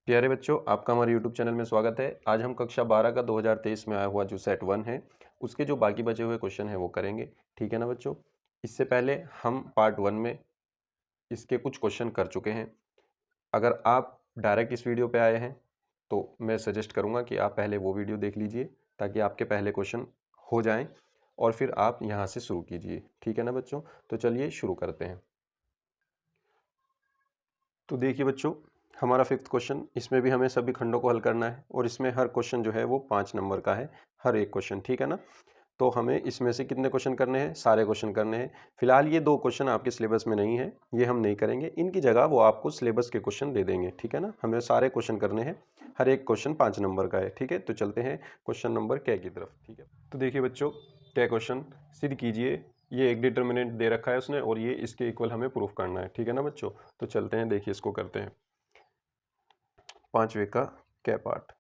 प्यारे बच्चों, आपका हमारे यूट्यूब चैनल में स्वागत है। आज हम कक्षा 12 का 2023 में आया हुआ जो सेट 1 है उसके जो बाकी बचे हुए क्वेश्चन हैं वो करेंगे। ठीक है ना बच्चों। इससे पहले हम पार्ट 1 में इसके कुछ क्वेश्चन कर चुके हैं। अगर आप डायरेक्ट इस वीडियो पे आए हैं तो मैं सजेस्ट करूँगा कि आप पहले वो वीडियो देख लीजिए ताकि आपके पहले क्वेश्चन हो जाएँ और फिर आप यहाँ से शुरू कीजिए। ठीक है ना बच्चों। तो चलिए शुरू करते हैं। तो देखिए बच्चों, हमारा 5th क्वेश्चन, इसमें भी हमें सभी खंडों को हल करना है और इसमें हर क्वेश्चन जो है वो 5 नंबर का है, हर एक क्वेश्चन। ठीक है ना। तो हमें इसमें से कितने क्वेश्चन करने हैं? सारे क्वेश्चन करने हैं। फिलहाल ये 2 क्वेश्चन आपके सिलेबस में नहीं है, ये हम नहीं करेंगे। इनकी जगह वो आपको सिलेबस के क्वेश्चन दे देंगे। ठीक है ना। हमें सारे क्वेश्चन करने हैं, हर एक क्वेश्चन 5 नंबर का है। ठीक है। तो चलते हैं क्वेश्चन नंबर क की तरफ। ठीक है। तो देखिए बच्चों, क क्वेश्चन सिद्ध कीजिए। ये एक डिटर्मिनेंट दे रखा है उसने और ये इसके इक्वल हमें प्रूफ करना है। ठीक है ना बच्चों। तो चलते हैं, देखिए इसको करते हैं। 5वें का क पार्ट।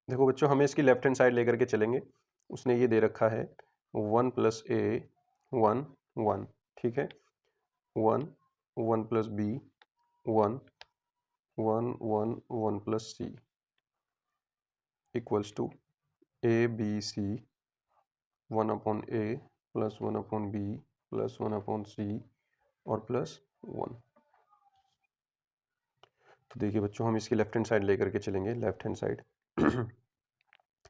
देखो बच्चों, हमें इसकी लेफ्ट हैंड साइड लेकर के चलेंगे। उसने ये दे रखा है 1 + a 1 1। ठीक है। 1 1 + b 1 1 1 1 + c equals to a b c 1/a + 1/b + 1/c और +1। तो देखिए बच्चों, हम इसकी लेफ्ट हैंड साइड लेकर के चलेंगे। Left hand side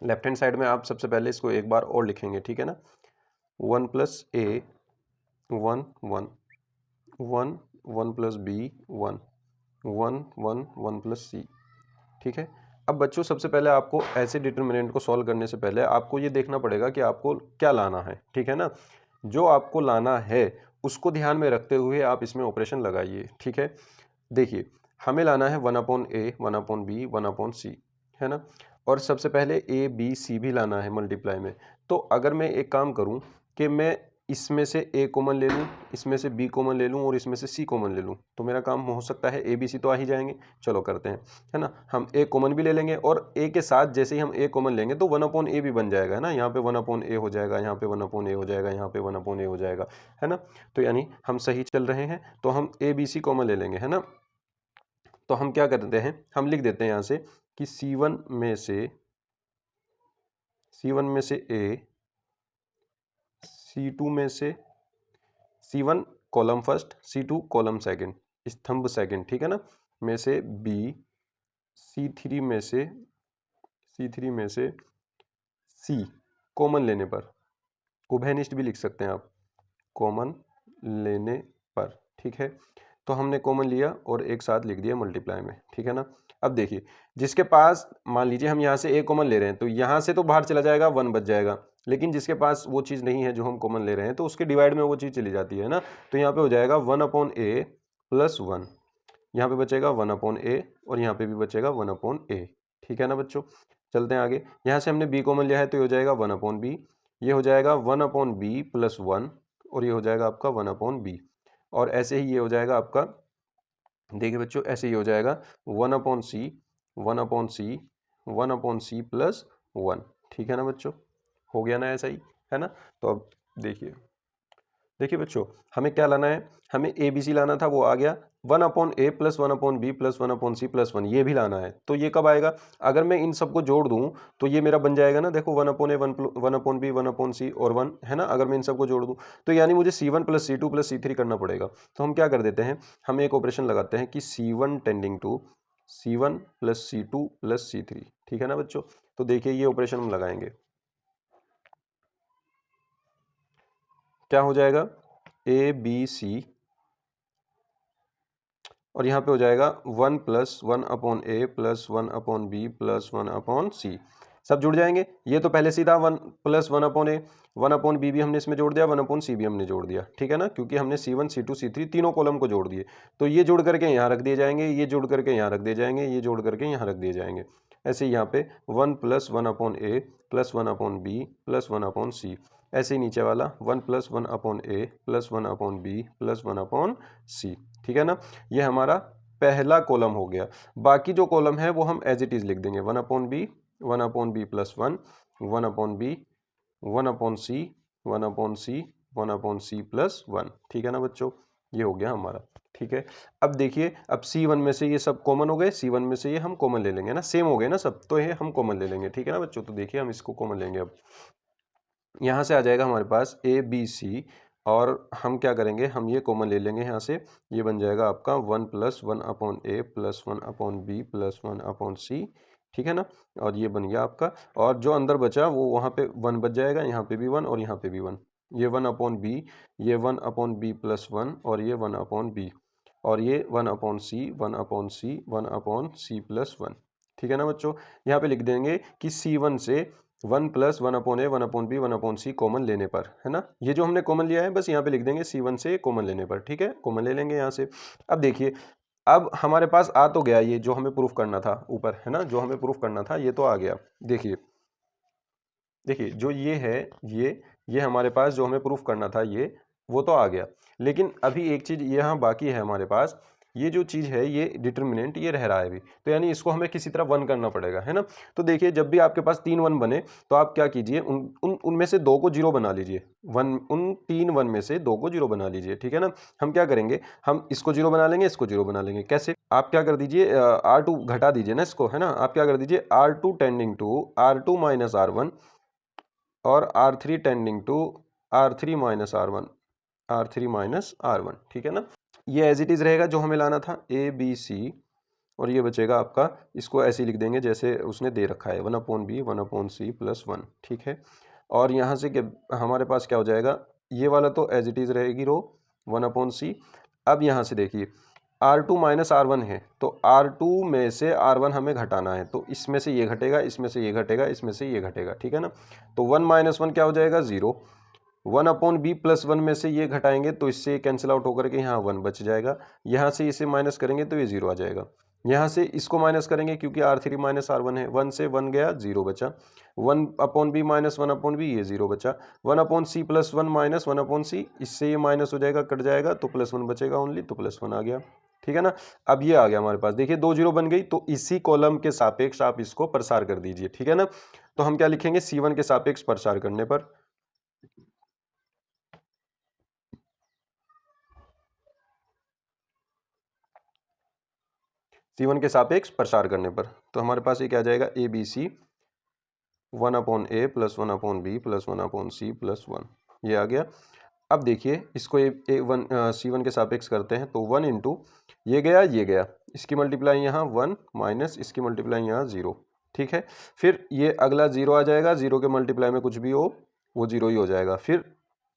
left hand side में आप सबसे पहले इसको एक बार और लिखेंगे। ठीक है ना। 1 + a 1 1 1 1 + b 1 1 1 1 + c। ठीक है। अब बच्चों, सबसे पहले आपको ऐसे डिटर्मिनेंट को सॉल्व करने से पहले आपको ये देखना पड़ेगा कि आपको क्या लाना है। ठीक है ना। जो आपको लाना है उसको ध्यान में रखते हुए आप इसमें ऑपरेशन लगाइए। ठीक है। देखिए, हमें लाना है 1/a 1/b 1/c, है ना। और सबसे पहले ए बी सी भी लाना है मल्टीप्लाई में। तो अगर मैं एक काम करूं कि मैं इसमें से ए कॉमन ले लूं, इसमें से बी कॉमन ले लूं और इसमें से सी कॉमन ले लूं, तो मेरा काम हो सकता है ए बी सी तो आ ही जाएंगे। चलो करते हैं, है ना। हम ए कॉमन भी ले लेंगे और ए के साथ जैसे ही हम ए कॉमन लेंगे तो 1/a भी बन जाएगा, है ना। यहाँ पे 1/a हो जाएगा, यहाँ पे 1/a हो जाएगा, यहाँ पे 1/a हो जाएगा, है ना। तो यानी हम सही चल रहे हैं। तो हम ए बी सी कॉमन ले लेंगे, है ना। तो हम क्या करते हैं, हम लिख देते हैं यहाँ से कि C1 में से ए, C2 में से C1 column first, C2 column second, स्तंभ सेकंड, ठीक है ना, में से बी, C3 में से सी कॉमन लेने पर, उभयनिष्ठ भी लिख सकते हैं आप, कॉमन लेने पर। ठीक है। तो हमने कॉमन लिया और एक साथ लिख दिया मल्टीप्लाई में। ठीक है ना। अब देखिए, जिसके पास, मान लीजिए हम यहाँ से ए कॉमन ले रहे हैं तो यहाँ से तो बाहर चला जाएगा, 1 बच जाएगा। लेकिन जिसके पास वो चीज़ नहीं है जो हम कॉमन ले रहे हैं तो उसके डिवाइड में वो चीज़ चली जाती है ना। तो यहाँ पे हो जाएगा 1/a + 1। यहाँ पे बचेगा 1/a और यहाँ पे भी बचेगा 1/a। ठीक है ना बच्चों। चलते हैं आगे। यहाँ से हमने b कॉमन लिया है तो ये हो जाएगा 1/b, ये हो जाएगा 1/b + 1 और ये हो जाएगा आपका 1/b। और ऐसे ही ये हो जाएगा आपका, देखिए बच्चों, ऐसे ही हो जाएगा 1/c 1/c 1/c + 1। ठीक है ना बच्चों। हो गया ना ऐसा ही, है ना। तो अब देखिए, बच्चों, हमें क्या लाना है, हमें ए बी सी लाना था, वो आ गया। 1/a + 1/b + 1/c + 1 ये भी लाना है। तो ये कब आएगा, अगर मैं इन सबको जोड़ दूं तो ये मेरा बन जाएगा ना। देखो 1/a 1/b 1/c और 1, है ना। अगर मैं इन सबको जोड़ दूं तो यानी मुझे C1 + C2 + C3 करना पड़ेगा। तो हम क्या कर देते हैं, हम एक ऑपरेशन लगाते हैं कि C1 tending to C1 + C2 + C3। ठीक है ना बच्चों। तो देखिए ये ऑपरेशन हम लगाएंगे, क्या हो जाएगा, ए बी सी और यहाँ पे हो जाएगा 1 + 1/a + 1/b + 1/c, सब जुड़ जाएंगे। ये तो पहले सीधा 1 + 1/a 1/b भी हमने इसमें जोड़ दिया, 1/c भी हमने जोड़ दिया। ठीक है ना, क्योंकि हमने C1 C2 C3 तीनों कॉलम को जोड़ दिए। तो ये जोड़ करके यहाँ रख दिए जाएंगे, ये जोड़ करके यहाँ रख दिए जाएंगे, ये जोड़ करके यहाँ रख दिए जाएंगे। ऐसे ही यहाँ पे 1 + 1/a + 1/b + 1/c, ऐसे ही नीचे वाला 1 + 1/a + 1/b + 1/c। ठीक है ना। ये हमारा पहला कॉलम हो गया। बाकी जो कॉलम है वो हम एज इट इज लिख देंगे, 1/b 1/b + 1 1/b 1/c 1/c 1/c + 1। ठीक है ना बच्चों। ये हो गया हमारा, ठीक है। अब देखिए, अब C1 में से ये सब कॉमन हो गए, C1 में से ये हम कॉमन ले लेंगे ना, सेम हो गए ना सब, तो ये हम कॉमन ले लेंगे, ठीक है ना बच्चों। तो देखिए हम इसको कॉमन लेंगे। अब यहाँ से आ जाएगा हमारे पास ABC, और हम क्या करेंगे, हम ये कॉमन ले लेंगे यहाँ से, ये बन जाएगा आपका 1+1/a +1/b +1/c, ठीक है ना। और ये बन गया आपका, और जो अंदर बचा वो वहाँ पे 1 बच जाएगा, यहाँ पे भी 1 और यहाँ पे भी 1, ये 1/b, ये 1/b +1 और ये 1/b, और ये 1/c 1/c 1/c +1, ठीक है ना बच्चों। यहाँ पे लिख देंगे कि C1 से 1+1/a 1/b 1/c कॉमन लेने पर, है ना। ये जो हमने कॉमन लिया है बस यहाँ पे लिख देंगे C1 से कॉमन लेने पर, ठीक है, कॉमन ले लेंगे यहाँ से। अब देखिए, अब हमारे पास आ तो गया ये जो हमें प्रूफ करना था ऊपर, है ना, जो हमें प्रूफ करना था ये तो आ गया। देखिए देखिए जो ये है, ये हमारे पास जो हमें प्रूफ करना था ये, वो तो आ गया। लेकिन अभी एक चीज़ यहाँ बाकी है हमारे पास, ये जो चीज़ है ये डिटर्मिनेंट ये रह रहा है अभी, तो यानी इसको हमें किसी तरह वन करना पड़ेगा, है ना। तो देखिए जब भी आपके पास 3 वन बने तो आप क्या कीजिए, उनमें से 2 को 0 बना लीजिए, उन 3 वन में से 2 को 0 बना लीजिए, ठीक है ना। हम क्या करेंगे, हम इसको 0 बना लेंगे, इसको 0 बना लेंगे। कैसे, आप क्या कर दीजिए, R2 घटा दीजिए ना इसको, है ना। आप क्या कर दीजिए, R2 tending to R2 minus R1 और R3 tending to R3 minus R1, R3 minus R1, ठीक है ना। ये एज इट इज़ रहेगा जो हमें लाना था, ABC, और ये बचेगा आपका, इसको ऐसे ही लिख देंगे जैसे उसने दे रखा है, 1/b 1/c +1, ठीक है। और यहाँ से क्या हमारे पास क्या हो जाएगा, ये वाला तो एज इट इज़ रहेगी रो 1/c। अब यहाँ से देखिए R2 माइनस R1 है, तो R2 में से R1 हमें घटाना है, तो इसमें से ये घटेगा, इसमें से ये घटेगा, इसमें से ये घटेगा, ठीक है ना। तो 1 माइनस 1 क्या हो जाएगा, 0। 1/b +1 में से ये घटाएंगे तो इससे कैंसिल आउट होकर के यहाँ 1 बच जाएगा। यहाँ से इसे माइनस करेंगे तो ये 0 आ जाएगा। यहाँ से इसको माइनस करेंगे क्योंकि R3 माइनस R1 है, 1 से 1 गया, 0 बचा। 1/b माइनस 1/b, ये 0 बचा। 1/c +1 माइनस 1/c, इससे ये माइनस हो जाएगा, कट जाएगा, तो +1 बचेगा ओनली, तो +1 आ गया, ठीक है ना। अब ये आ गया हमारे पास, देखिए 2 0 बन गई, तो इसी कॉलम के सापेक्ष आप इसको प्रसार कर दीजिए, ठीक है ना। तो हम क्या लिखेंगे, C1 के सापेक्ष प्रसार करने पर, C1 के सापेक्ष प्रसार करने पर, तो हमारे पास ये क्या आ जाएगा, ABC 1/a +1/b +1/c +1, ये आ गया। अब देखिए इसको C1 के सापेक्ष करते हैं, तो 1 इंटू ये गया, इसकी मल्टीप्लाई यहाँ 1 माइनस इसकी मल्टीप्लाई यहाँ 0, ठीक है। फिर ये अगला 0 आ जाएगा, 0 के मल्टीप्लाई में कुछ भी हो वो 0 ही हो जाएगा। फिर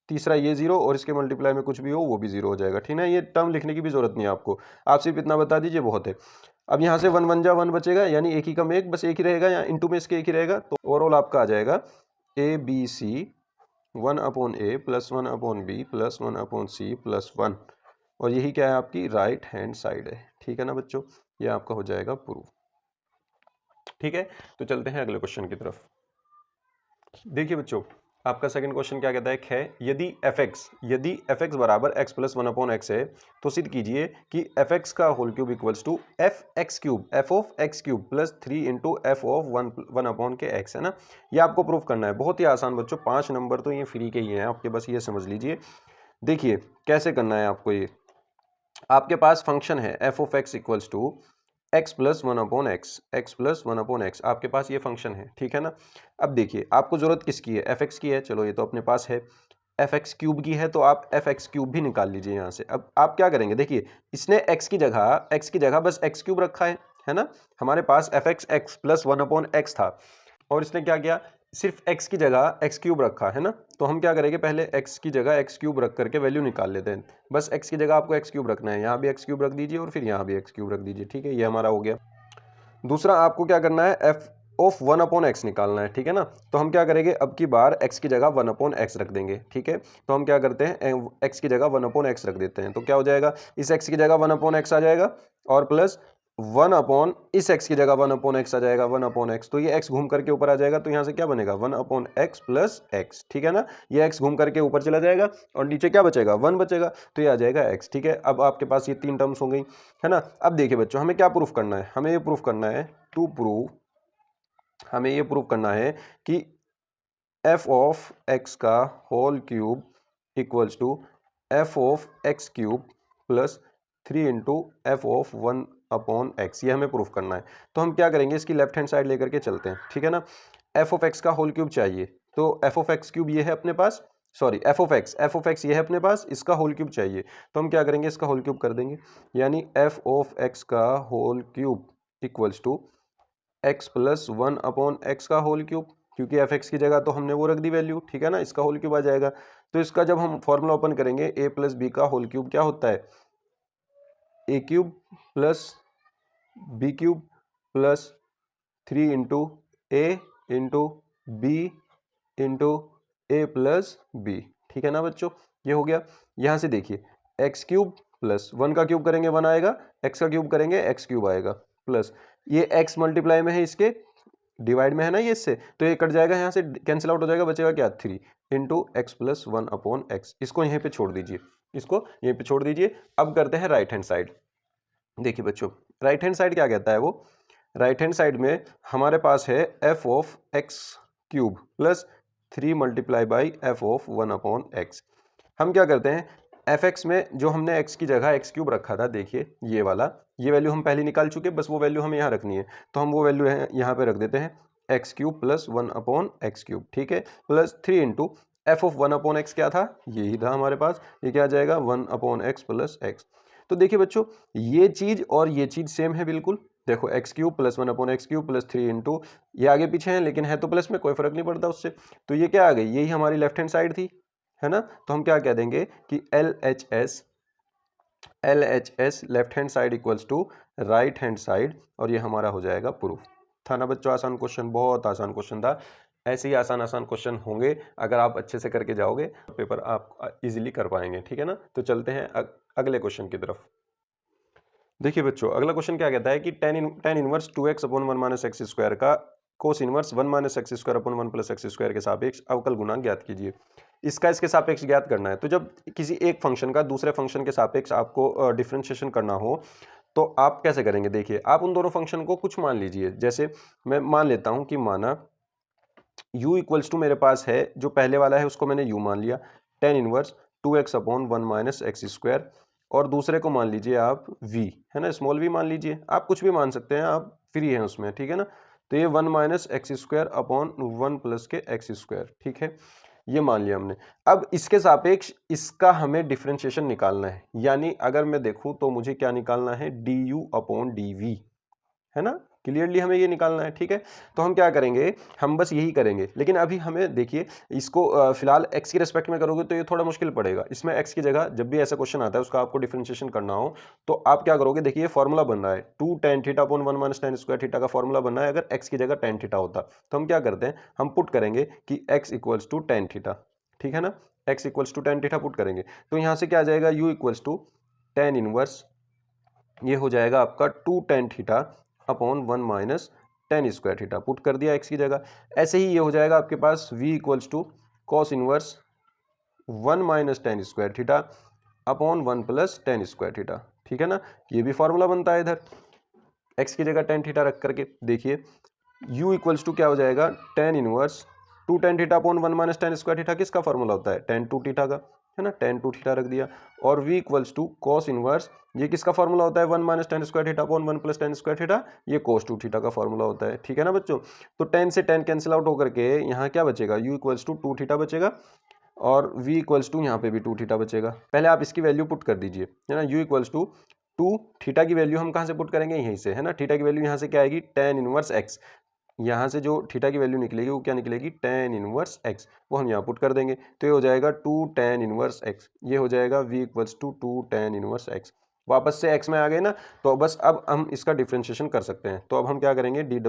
तीसरा ये 0 और इसके मल्टीप्लाई में कुछ भी हो वो भी 0 हो जाएगा, ठीक है। ये टर्म लिखने की भी जरूरत नहीं है आपको, आप सिर्फ इतना बता दीजिए बहुत है। अब यहाँ से 1 1 जा 1 बचेगा, यानी एक ही कम एक, बस एक ही रहेगा, यहाँ इंटू में इसके एक ही रहेगा, तो ओवरऑल आपका आ जाएगा ABC 1/a +1/b +1/c +1, और यही क्या है, आपकी राइट हैंड साइड है, ठीक है ना बच्चों। ये आपका हो जाएगा प्रूफ, ठीक है। तो चलते हैं अगले क्वेश्चन की तरफ। देखिए बच्चों, आपका सेकंड क्वेश्चन क्या कहता है, यदि fx बराबर x + 1/x है, तो सिद्ध कीजिए कि fx का whole cube equals to f of x cube plus 3 into f of 1/x, है ना। ये आपको प्रूफ करना है, बहुत ही आसान बच्चों, 5 नंबर तो ये फ्री के ही हैं आपके, बस ये समझ लीजिए। देखिए कैसे करना है आपको, ये आपके पास फंक्शन है f of x equals to x + 1/x आपके पास ये फंक्शन है, ठीक है ना। अब देखिए आपको जरूरत किसकी है, fx की है, चलो ये तो अपने पास है। fx क्यूब की है तो आप fx क्यूब भी निकाल लीजिए यहाँ से। अब आप क्या करेंगे, देखिए इसने x की जगह बस x क्यूब रखा है ना। हमारे पास fx x + 1/x था, और इसने क्या किया, सिर्फ x की जगह x क्यूब रखा है ना। तो हम क्या करेंगे, पहले x की जगह x क्यूब रख करके वैल्यू निकाल लेते हैं। बस x की जगह आपको x क्यूब रखना है, यहाँ भी x क्यूब रख दीजिए और फिर यहाँ भी x क्यूब रख दीजिए, ठीक है। ये हमारा हो गया। दूसरा आपको क्या करना है, f ऑफ 1/x निकालना है, ठीक है ना। तो हम क्या करेंगे, अब की बार x की जगह 1/x रख देंगे, ठीक है। तो हम क्या करते हैं, x की जगह 1/x रख देते हैं, तो क्या हो जाएगा, इस x की जगह 1/x आ जाएगा, और प्लस 1 इस x की जगह 1/x आ जाएगा, 1/x, तो ये x घूम करके ऊपर आ जाएगा, तो यहाँ से क्या बनेगा, 1/x प्लस x, ठीक है ना। ये x घूम करके ऊपर चला जाएगा और नीचे क्या बचेगा, 1 बचेगा, तो ये आ जाएगा x, ठीक है। अब आपके पास ये 3 टर्म्स हो गई, है ना। अब देखिए बच्चों, हमें क्या प्रूफ करना है, हमें ये प्रूफ करना है हमें ये प्रूफ करना है कि f ऑफ x का whole cube equals to f of x cube plus 3 into f of 1 upon x, ये हमें प्रूफ करना है। तो हम क्या करेंगे, इसकी लेफ्ट हैंड साइड लेकर के चलते हैं, ठीक है ना। एफ ऑफ एक्स का होल क्यूब चाहिए, तो एफ ऑफ एक्स क्यूब ये है अपने पास, सॉरी एफ ऑफ एक्स ये है अपने पास, इसका होल क्यूब चाहिए। तो हम क्या करेंगे, इसका होल क्यूब कर देंगे, यानी एफ ऑफ एक्स का whole cube equals to x plus 1 upon x का होल क्यूब, क्योंकि एफ एक्स की जगह तो हमने वो रख दी वैल्यू, ठीक है ना, इसका होल क्यूब आ जाएगा। तो इसका जब हम फॉर्मूला ओपन करेंगे, ए प्लस बी का होल क्यूब क्या होता है, A cube plus B cube plus 3 into A into B into A plus B, ठीक है ना बच्चों, ये हो गया। यहाँ से देखिए एक्स क्यूब प्लस 1 का क्यूब करेंगे 1 आएगा, एक्स का क्यूब करेंगे एक्स क्यूब आएगा, प्लस ये एक्स मल्टीप्लाई में है, इसके डिवाइड में है ना ये इससे, तो ये कट जाएगा, यहाँ से कैंसिल आउट हो जाएगा, बचेगा क्या 3 into x plus 1 upon x. इसको यहीं पे छोड़ दीजिए, इसको यहीं पे छोड़ दीजिए। अब करते हैं राइट हैंड साइड। देखिए बच्चों, राइट हैंड साइड क्या कहता है, वो राइट हैंड साइड में हमारे पास है F of x cube plus 3 multiply by F of 1 upon x. हम क्या करते हैं, एफ एक्स में जो हमने एक्स की जगह एक्स क्यूब रखा था, देखिए ये वाला, ये वैल्यू हम पहले निकाल चुके, बस वो वैल्यू हमें यहाँ रखनी है, तो हम वो वैल्यू यहाँ पे रख देते हैं, x cube plus 1 upon x cube, ठीक है, plus 3 into f of 1 upon x क्या था, यही था हमारे पास, ये क्या आ जाएगा 1 अपॉन एक्स प्लस एक्स। तो देखिए बच्चों, ये चीज़ और ये चीज़ सेम है बिल्कुल, देखो x cube plus 1 upon x cube plus 3 into, ये आगे पीछे है लेकिन है तो प्लस में, कोई फर्क नहीं पड़ता उससे, तो ये क्या आ गई, यही हमारी लेफ्ट हैंड साइड थी, है ना। तो हम क्या कह देंगे कि L H S left hand side equals to right hand side, और ये हमारा हो जाएगा प्रूफ। था ना बच्चों, आसान क्वेश्चन, बहुत आसान क्वेश्चन था। ऐसे ही आसान आसान क्वेश्चन होंगे, अगर आप अच्छे से करके जाओगे पेपर आप इजीली कर पाएंगे, ठीक है ना। तो चलते हैं अगले क्वेश्चन की तरफ। देखिए बच्चों, अगला क्वेश्चन क्या कहता है कि tan inverse 2x upon 1 minus X square का cos inverse 1 minus X square upon 1 plus X square के सापेक्ष अवकल गुणांक ज्ञात कीजिए। इसका इसके सापेक्ष ज्ञात करना है। तो जब किसी एक फंक्शन का दूसरे फंक्शन के सापेक्ष आपको डिफरेंशिएशन करना हो, तो आप कैसे करेंगे, देखिए आप उन दोनों फंक्शन को कुछ मान लीजिए, जैसे मैं मान लेता हूं कि माना u इक्वल्स टू मेरे पास है, जो पहले वाला है उसको मैंने u मान लिया, ten inverse 2x upon 1 minus X square, और दूसरे को मान लीजिए आप v, है ना, स्मॉल v मान लीजिए, आप कुछ भी मान सकते हैं, आप फ्री हैं उसमें, ठीक है ना। तो ये 1 minus X square upon 1 plus के एक्स स्क्वायर, ठीक है, ये मान लिया हमने। अब इसके सापेक्ष इसका हमें डिफरेंशिएशन निकालना है, यानी अगर मैं देखूं तो मुझे क्या निकालना है, du अपॉन dv, है ना, क्लियरली हमें ये निकालना है, ठीक है। तो हम क्या करेंगे, हम बस यही करेंगे, लेकिन अभी हमें देखिए इसको फिलहाल x की रिस्पेक्ट में करोगे तो ये थोड़ा मुश्किल पड़ेगा। इसमें x की जगह जब भी ऐसा क्वेश्चन आता है उसका आपको डिफरेंशिएशन करना हो, तो आप क्या करोगे, देखिए फॉर्मूला बन रहा है 2 tan theta upon 1 minus tan square theta का फॉर्मूला बनना है, अगर x की जगह tan थीटा होता तो हम क्या करते हैं, हम पुट करेंगे कि x equals to tan theta, ठीक है ना, x equals to tan theta put करेंगे, तो यहाँ से क्या आ जाएगा, u equals to tan inverse, ये हो जाएगा आपका 2 tan theta upon 1 minus tan square theta, put कर दिया x की जगह। ऐसे ही ये हो जाएगा आपके पास v equals to cos inverse 1 minus tan square theta upon 1 plus tan square theta, ठीक है ना, ये भी फॉर्मूला बनता है इधर x की जगह tan थीटा रख करके। देखिए u इक्वल्स टू क्या हो जाएगा, tan inverse 2 tan theta upon 1 minus tan square theta किसका फॉर्मूला होता है, tan 2 थीटा का, है ना, tan 2 थीटा रख दिया, और v equals to cos inverse, ये किसका फॉर्मूला होता है, 1 minus tan square theta upon 1 plus tan square theta, ये cos 2 थीटा का फॉर्मूला होता है, ठीक है ना बच्चों। तो tan से tan कैंसिल आउट होकर के यहाँ क्या बचेगा, u इक्वल्स टू 2 थीटा बचेगा, और v इक्वल्स टू यहाँ पे भी 2 थीटा बचेगा। पहले आप इसकी वैल्यू पुट कर दीजिए, है ना, u इक्वल्स टू 2 थीटा की वैल्यू हम कहाँ से पुट करेंगे, यहीं से, है ना, थीटा की वैल्यू यहाँ से क्या आएगी, tan इनवर्स x, यहाँ से जो थीटा की वैल्यू निकलेगी वो क्या निकलेगी, tan इनवर्स x, वो हम यहाँ पुट कर देंगे, तो ये हो जाएगा 2 tan इनवर्स x, ये हो जाएगा v equals to 2 tan inverse x। वापस से x में आ गए ना, तो बस अब हम इसका डिफ्रेंशिएशन कर सकते हैं। तो अब हम क्या करेंगे, dw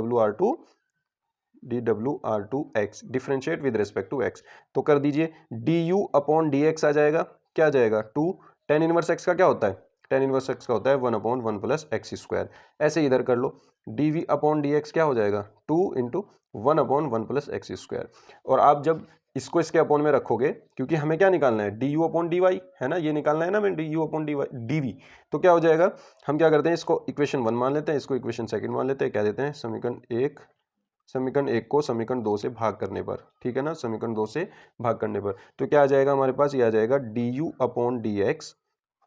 x differentiate with respect to x, तो कर दीजिए du अपॉन dx आ जाएगा, क्या आ जाएगा 2 tan इनवर्स x का क्या होता है, tan इनवर्स x का होता है 1 अपॉन 1 प्लस एक्स स्क्वायर। ऐसे इधर कर लो, dv अपॉन dx क्या हो जाएगा 2 into 1 upon 1 plus X square. और आप जब इसको इसके अपॉन में रखोगे, क्योंकि हमें क्या निकालना है, du अपॉन dy, है ना, ये निकालना है ना, मैं du अपॉन dv, तो क्या हो जाएगा, हम क्या करते हैं, इसको इक्वेशन 1 मान लेते हैं, इसको इक्वेशन सेकंड मान लेते हैं, क्या देते हैं, समीकरण एक को समीकरण 2 से भाग करने पर, ठीक है ना, समीकरण 2 से भाग करने पर, तो क्या आ जाएगा हमारे पास, ये आ जाएगा du upon dx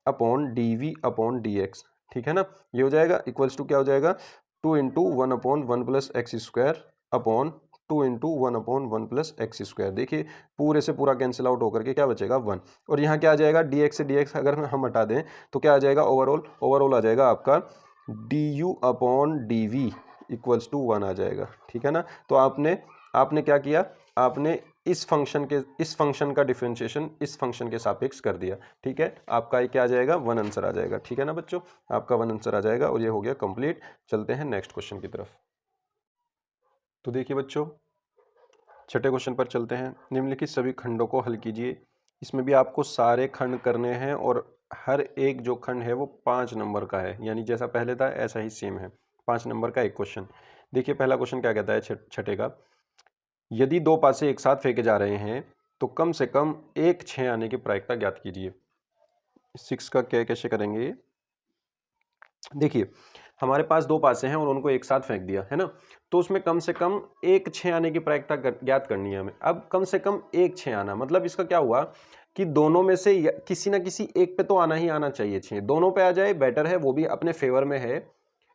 upon d v upon d x, ठीक है ना। ये हो जाएगा इक्वल्स टू क्या हो जाएगा, 2 into one upon one plus X square upon 2 into one upon one plus X square. देखिए पूरे से पूरा कैंसिल आउट होकर के क्या बचेगा 1, और यहाँ क्या आ जाएगा डी एक्स से डी एक्स अगर हम हटा दें तो क्या आ जाएगा ओवरऑल आ जाएगा आपका d u upon d v equals to 1 आ जाएगा, ठीक है ना। तो आपने क्या किया, आपने इस फंक्शन का डिफरेंशिएशन इस फंक्शन के सापेक्ष कर दिया, ठीक है। आपका ये क्या आ जाएगा 1 आंसर आ जाएगा, ठीक है ना बच्चों, आपका 1 आंसर आ जाएगा और ये हो गया कंप्लीट। चलते हैं नेक्स्ट क्वेश्चन की तरफ। तो देखिए बच्चों छठे क्वेश्चन पर चलते हैं। निम्नलिखित सभी खंडों को हल कीजिए। इसमें भी आपको सारे खंड करने हैं और हर एक जो खंड है वो 5 नंबर का है, यानी जैसा पहले था ऐसा ही सेम है, 5 नंबर का एक क्वेश्चन। देखिए पहला क्वेश्चन क्या कहता है छठे का, यदि दो पासे एक साथ फेंके जा रहे हैं तो कम से कम एक 6 आने की प्रायिकता ज्ञात कीजिए। 6 का क्या कैसे करेंगे, देखिए हमारे पास दो पासे हैं और उनको एक साथ फेंक दिया है ना, तो उसमें कम से कम एक 6 आने की प्रायिकता ज्ञात करनी है हमें। अब कम से कम एक 6 आना मतलब इसका क्या हुआ कि दोनों में से किसी ना किसी एक पे तो आना ही आना चाहिए, 6 दोनों पे आ जाए बेटर है, वो भी अपने फेवर में है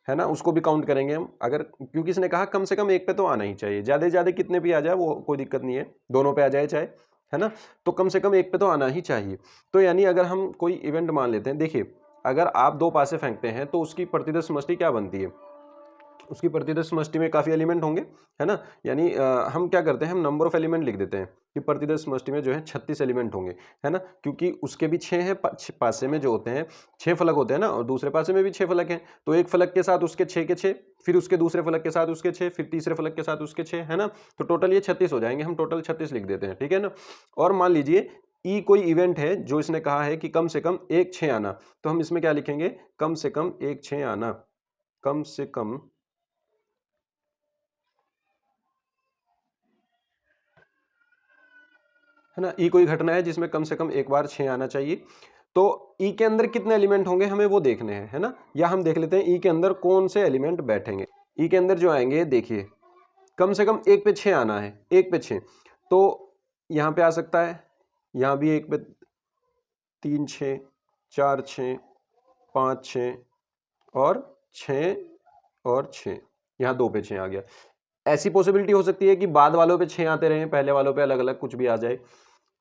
ना, उसको भी काउंट करेंगे हम अगर, क्योंकि इसने कहा कम से कम एक पे तो आना ही चाहिए, ज्यादा से ज्यादा कितने भी आ जाए वो कोई दिक्कत नहीं है, दोनों पे आ जाए चाहे, है ना, तो कम से कम एक पे तो आना ही चाहिए। तो यानी अगर हम कोई इवेंट मान लेते हैं, देखिए अगर आप दो पासे फेंकते हैं तो उसकी प्रतिदर्श समष्टि क्या बनती है, उसकी प्रतिदर्श समष्टि में काफी एलिमेंट होंगे, है ना, यानी हम क्या करते हैं, हम नंबर ऑफ एलिमेंट लिख देते हैं कि प्रतिदर्श समष्टि में जो है 36 एलिमेंट होंगे, है ना, क्योंकि उसके भी 6 हैं, पासे में जो होते हैं 6 फलक होते हैं ना, और दूसरे पासे में भी 6 फलक हैं, तो एक फलक के साथ उसके 6 के 6, फिर उसके दूसरे फलक के साथ उसके 6, फिर तीसरे फलक के साथ उसके 6, है ना, तो टोटल ये 36 हो जाएंगे, हम टोटल 36 लिख देते हैं, ठीक है ना। और मान लीजिए ई कोई इवेंट है जो इसने कहा है कि कम से कम एक 6 आना, तो हम इसमें क्या लिखेंगे, कम से कम एक 6 आना, कम से कम है ना, ई कोई घटना है जिसमें कम से कम एक बार 6 आना चाहिए, तो ई के अंदर कितने एलिमेंट होंगे हमें वो देखने हैं, है ना, या हम देख लेते हैं ई के अंदर कौन से एलिमेंट बैठेंगे। ई के अंदर जो आएंगे देखिए कम से कम एक पे 6 आना है, एक पे 6, तो यहाँ पे आ सकता है, यहाँ भी एक पे 3 6 4 6 5 6 और 6 और 6, यहाँ 2 पे 6 आ गया। ऐसी पॉसिबिलिटी हो सकती है कि बाद वालों पे 6 आते रहें, पहले वालों पे अलग अलग कुछ भी आ जाए।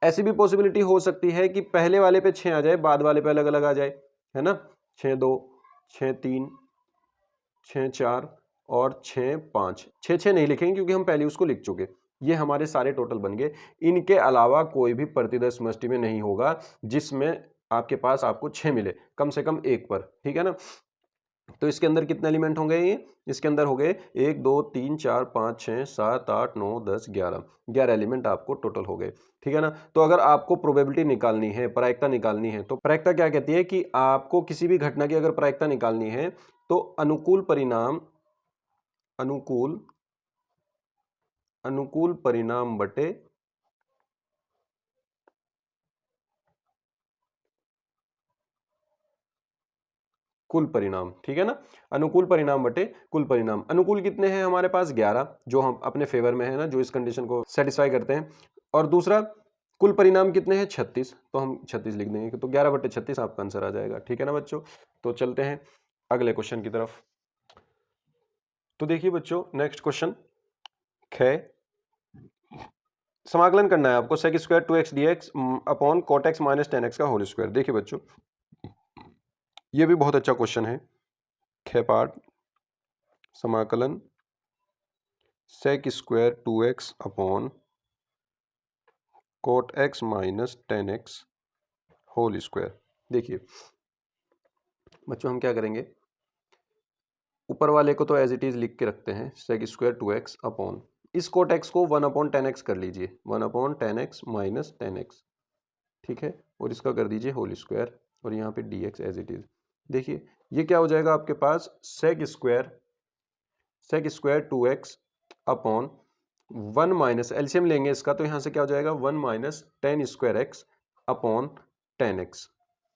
ऐसी भी पॉसिबिलिटी हो सकती है कि पहले वाले पे 6 आ जाए, बाद वाले पे अलग अलग आ जाए, है ना, 6 2 6 3 6 4 और 6 5, 6 6 नहीं लिखेंगे क्योंकि हम पहले उसको लिख चुके। ये हमारे सारे टोटल बन गए। इनके अलावा कोई भी प्रतिदर्श समष्टि में नहीं होगा जिसमें आपके पास आपको 6 मिले, कम से कम एक पर, ठीक है ना। तो इसके अंदर कितने एलिमेंट होंगे, ये इसके अंदर हो गए 1 2 3 4 5 6 7 8 9 10 11 एलिमेंट आपको टोटल हो गए, ठीक है ना। तो अगर आपको प्रोबेबिलिटी निकालनी है, प्रायिकता निकालनी है, तो प्रायिकता क्या कहती है कि आपको किसी भी घटना की अगर प्रायिकता निकालनी है तो अनुकूल परिणाम बटे कुल परिणाम, ठीक है ना, अनुकूल परिणाम बटे कुल परिणाम। अनुकूल कितने हैं हमारे पास 11 जो हम अपने फेवर में है ना, जो इस कंडीशन को सेटिस्फाई करते हैं, और दूसरा कुल परिणाम कितने हैं 36, तो हम 36 लिख देंगे, तो 11 बटे 36 आपका आंसर आ जाएगा, ठीक है ना बच्चों। तो चलते हैं अगले क्वेश्चन की तरफ। तो देखिए बच्चों नेक्स्ट क्वेश्चन ख, समाकलन करना है आपको sec square 2x dx upon cot x minus 10x का होल स्क्वायर। देखिए बच्चों ये भी बहुत अच्छा क्वेश्चन है। ख पार्ट समाकलन sec square 2x upon cot x minus 10x whole square. देखिए बच्चों हम क्या करेंगे, ऊपर वाले को तो एज इट इज लिख के रखते हैं, सेक स्क्वायर 2x अपॉन इस कोट एक्स को 1 अपॉन 10x कर लीजिए, 1 अपॉन 10x माइनस 10x, ठीक है, और इसका कर दीजिए होल स्क्वायर और यहाँ पे dx एज इट इज। देखिए ये क्या हो जाएगा आपके पास, sec square 2x upon 1 minus LCM लेंगे इसका, तो यहाँ से क्या हो जाएगा 1 minus 10 square x upon 10x,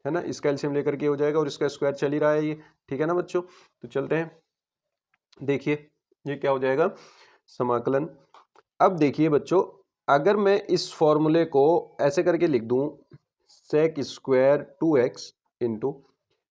है ना, इसका एलसीएम लेकर के हो जाएगा और इसका स्क्वायर चल ही रहा है ये, ठीक है ना बच्चों। तो चलते हैं, देखिए ये क्या हो जाएगा समाकलन। अब देखिए बच्चों अगर मैं इस फॉर्मूले को ऐसे करके लिख दूं, सेक स्क्वायर 2x इंटू,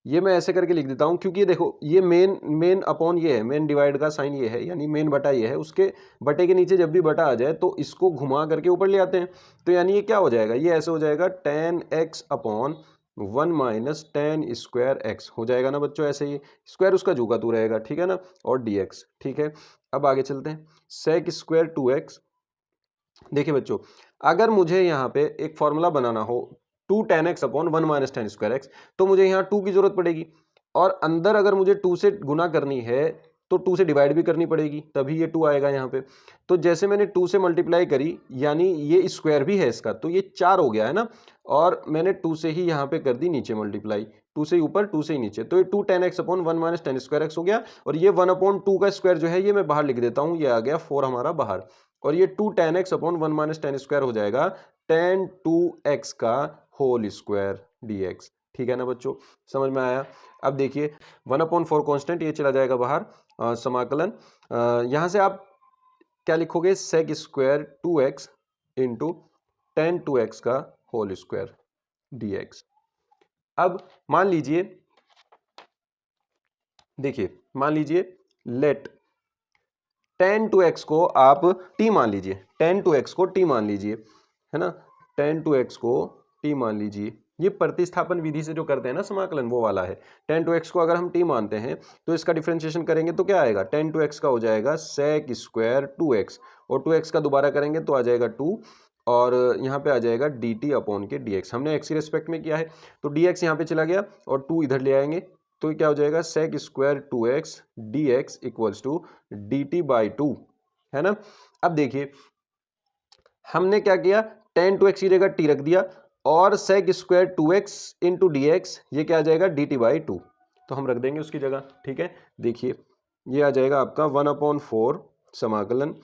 ये मैं ऐसे करके लिख देता हूँ क्योंकि ये देखो ये मेन अपॉन ये है, मेन डिवाइड का साइन ये है, यानी मेन बटा ये है, उसके बटे के नीचे जब भी बटा आ जाए तो इसको घुमा करके ऊपर ले आते हैं। तो यानी ये क्या हो जाएगा, ये ऐसे हो जाएगा tan x upon 1 minus ten square x हो जाएगा ना बच्चों, ऐसे ही स्क्वायर उसका जू का तू रहेगा, ठीक है ना, और dx, ठीक है। अब आगे चलते हैं, सेक स्क्वायर 2x। देखिए बच्चों, अगर मुझे यहाँ पे एक फॉर्मूला बनाना हो 2 tan x upon 1 minus ten square x, तो मुझे यहाँ 2 की जरूरत पड़ेगी, और अंदर अगर मुझे 2 से गुना करनी है तो 2 से डिवाइड भी करनी पड़ेगी, तभी ये 2 आएगा यहाँ पे। तो जैसे मैंने 2 से मल्टीप्लाई करी, यानी ये स्क्वायर भी है इसका, तो ये 4 हो गया है ना, और मैंने 2 से ही यहाँ पे कर दी नीचे मल्टीप्लाई, 2 से ही ऊपर 2 से ही नीचे, तो ये 2 tan x upon 1 minus ten square x हो गया। और ये 1 अपॉन 2 का स्क्वायर जो है ये मैं बाहर लिख देता हूँ, ये आ गया 4 हमारा बाहर, और ये 2 tan x upon 1 minus ten square हो जाएगा tan 2x का होल स्क्वायर dx। ठीक है ना बच्चों, समझ में आया। अब देखिए 1/4 कांस्टेंट ये चला जाएगा बाहर, समाकलन यहाँ से आप क्या लिखोगे, सेक square 2x into tan 2x का होल स्क्वायर dx। अब मान लीजिए, देखिए मान लीजिए लेट tan 2x को आप t मान लीजिए, tan 2x को t मान लीजिए, है ना, tan 2x को t मान लीजिए। ये प्रतिस्थापन विधि से जो करते हैं ना समाकलन, वो वाला है। tan 2x को अगर हम t मानते हैं तो इसका डिफरेंशिएशन करेंगे तो क्या आएगा, tan 2x का हो जाएगा sec स्क्वायर 2x, और 2x का दोबारा करेंगे तो आ जाएगा 2, और यहाँ पे आ जाएगा dt अपॉन के dx। हमने x के रेस्पेक्ट में किया है तो dx यहाँ पे चला गया और 2 इधर ले आएंगे, तो क्या हो जाएगा sec square 2x dx equals to dt by 2, है ना। अब देखिए हमने क्या किया, tan 2x की जगह t रख दिया, और sec square 2x into d X, ये क्या आ जाएगा dt बाई 2, तो हम रख देंगे उसकी जगह, ठीक है। देखिए ये आ जाएगा आपका 1/4 समाकलन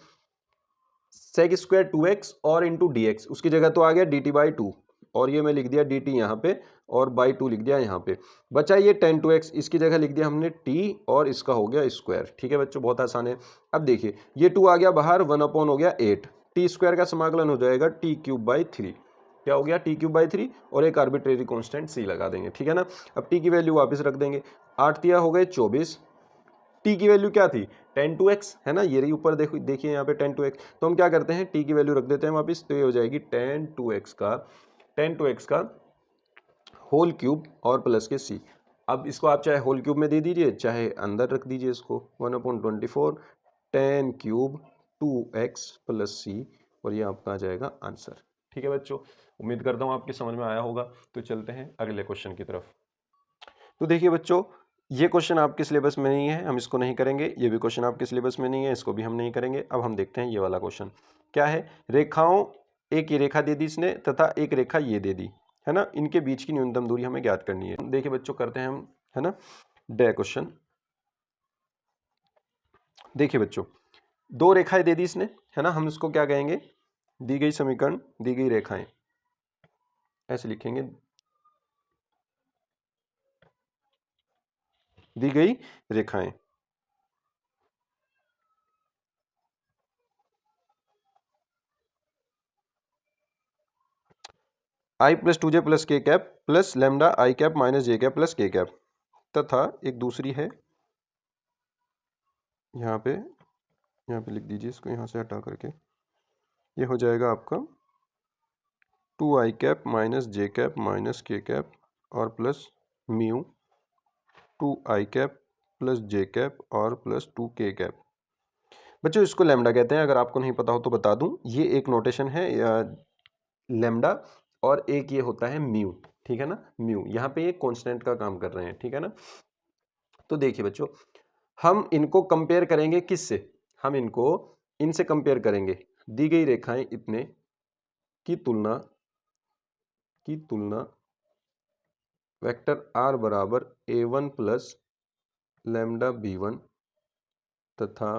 sec स्क्वायर 2x और इंटू डी एक्स, उसकी जगह तो आ गया dt बाई 2, और ये मैं लिख दिया dt यहाँ पे, और बाई 2 लिख दिया यहाँ पे, बचा ये tan 2x, इसकी जगह लिख दिया हमने t, और इसका हो गया स्क्वायर। ठीक है बच्चों, बहुत आसान है। अब देखिए ये 2 आ गया बाहर, 1/, हो गया 8, टी स्क्वायर का समाकलन हो जाएगा टी क्यूब बाई 3, क्या हो गया टी क्यूब बाई 3, और एक आर्बिट्रेरी कांस्टेंट सी लगा देंगे, ठीक है ना। अब टी की वैल्यू वापस रख देंगे, 8 तिया हो गए 24, टी की वैल्यू क्या थी tan 2x, है ना, ये रही ऊपर, देखो देखिए यहाँ पे tan 2x, तो हम क्या करते हैं टी की वैल्यू रख देते हैं वापस, तो ये हो जाएगी tan 2x का होल क्यूब और प्लस के सी। अब इसको आप चाहे होल क्यूब में दे दीजिए, चाहे अंदर रख दीजिए इसको, 1/24 tan क्यूब 2x प्लस सी, और ये आपका आ जाएगा आंसर। ठीक है बच्चों, उम्मीद करता हूँ आपकी समझ में आया होगा। तो चलते हैं अगले क्वेश्चन की तरफ। तो देखिए बच्चों, ये क्वेश्चन आपके सिलेबस में नहीं है, हम इसको नहीं करेंगे। ये भी क्वेश्चन आपके सिलेबस में नहीं है, इसको भी हम नहीं करेंगे। अब हम देखते हैं ये वाला क्वेश्चन क्या है। रेखाओं, एक ये रेखा दे दी इसने तथा एक रेखा ये दे दी, है ना, इनके बीच की न्यूनतम दूरी हमें ज्ञात करनी है। देखिए बच्चों करते हैं हम, है ना, डे क्वेश्चन। देखिए बच्चों, दो रेखाएं दे दी इसने, है ना, हम इसको क्या कहेंगे, दी गई समीकरण, दी गई रेखाएं, ऐसे लिखेंगे, दी गई रेखाएं। आई प्लस 2j प्लस के cap plus lambda I cap minus J cap plus के कैप, तथा एक दूसरी है, यहाँ पे लिख दीजिए इसको, यहाँ से हटा करके ये हो जाएगा आपका 2i कैप माइनस जे कैप माइनस के कैप और plus mu 2i cap plus J cap और प्लस 2k कैप। बच्चों इसको लैम्डा कहते हैं, अगर आपको नहीं पता हो तो बता दूं, ये एक नोटेशन है लैम्डा, और एक ये होता है म्यू, ठीक है ना, म्यू, यहाँ पे ये कांस्टेंट का काम कर रहे हैं, ठीक है ना। तो देखिए बच्चों, हम इनको कंपेयर करेंगे किससे, हम इनको इनसे कंपेयर करेंगे, दी गई रेखाएं इतने की तुलना वेक्टर r बराबर a1 प्लस लैम्डा b1 तथा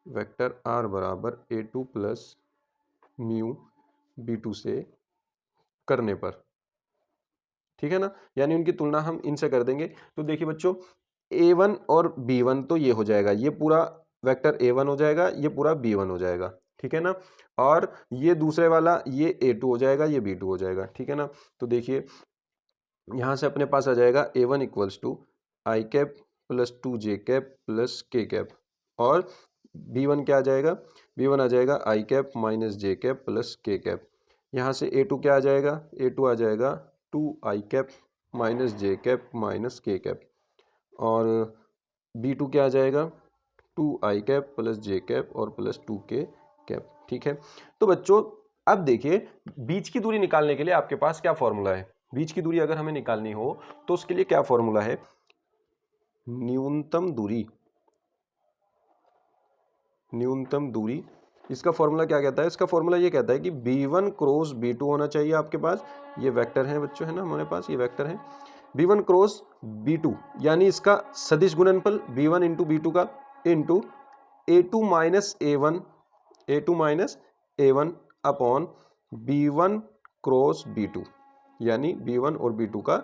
वेक्टर r बराबर a2 प्लस म्यू b2 से करने पर, ठीक है ना, यानी उनकी तुलना हम इनसे कर देंगे। तो देखिए बच्चों, a1 और b1 तो ये हो जाएगा, ये पूरा वेक्टर a1 हो जाएगा, ये पूरा b1 हो जाएगा, ठीक है ना, और ये दूसरे वाला ये a2 हो जाएगा, ये b2 हो जाएगा, ठीक है ना। तो देखिए यहाँ से अपने पास आ जाएगा A1 equals to i cap plus 2j cap plus k cap, और B1 क्या आ जाएगा, B1 आ जाएगा i cap minus J cap plus k cap. यहाँ से A2 क्या आ जाएगा, A2 आ जाएगा 2 आई कैप माइनस जे कैप माइनस k कैप, और B2 क्या आ जाएगा 2 आई कैप प्लस जे कैप और प्लस 2k कैप। ठीक है, तो बच्चों अब देखिए बीच की दूरी निकालने के लिए आपके पास क्या फॉर्मूला है। बीच की दूरी अगर हमें निकालनी हो तो उसके लिए क्या फॉर्मूला है, न्यूनतम दूरी, न्यूनतम दूरी। इसका फॉर्मूला क्या कहता है, इसका फॉर्मूला ये कहता है कि B1 क्रॉस B2 होना चाहिए आपके पास। ये वेक्टर है बच्चों, है ना, हमारे पास ये वेक्टर है B1 क्रॉस B2, यानी इसका सदिश गुणनफल B1 इंटू B2 का into A2 minus A1, A2 minus A1 upon B1 cross B2, यानी B1 और B2 का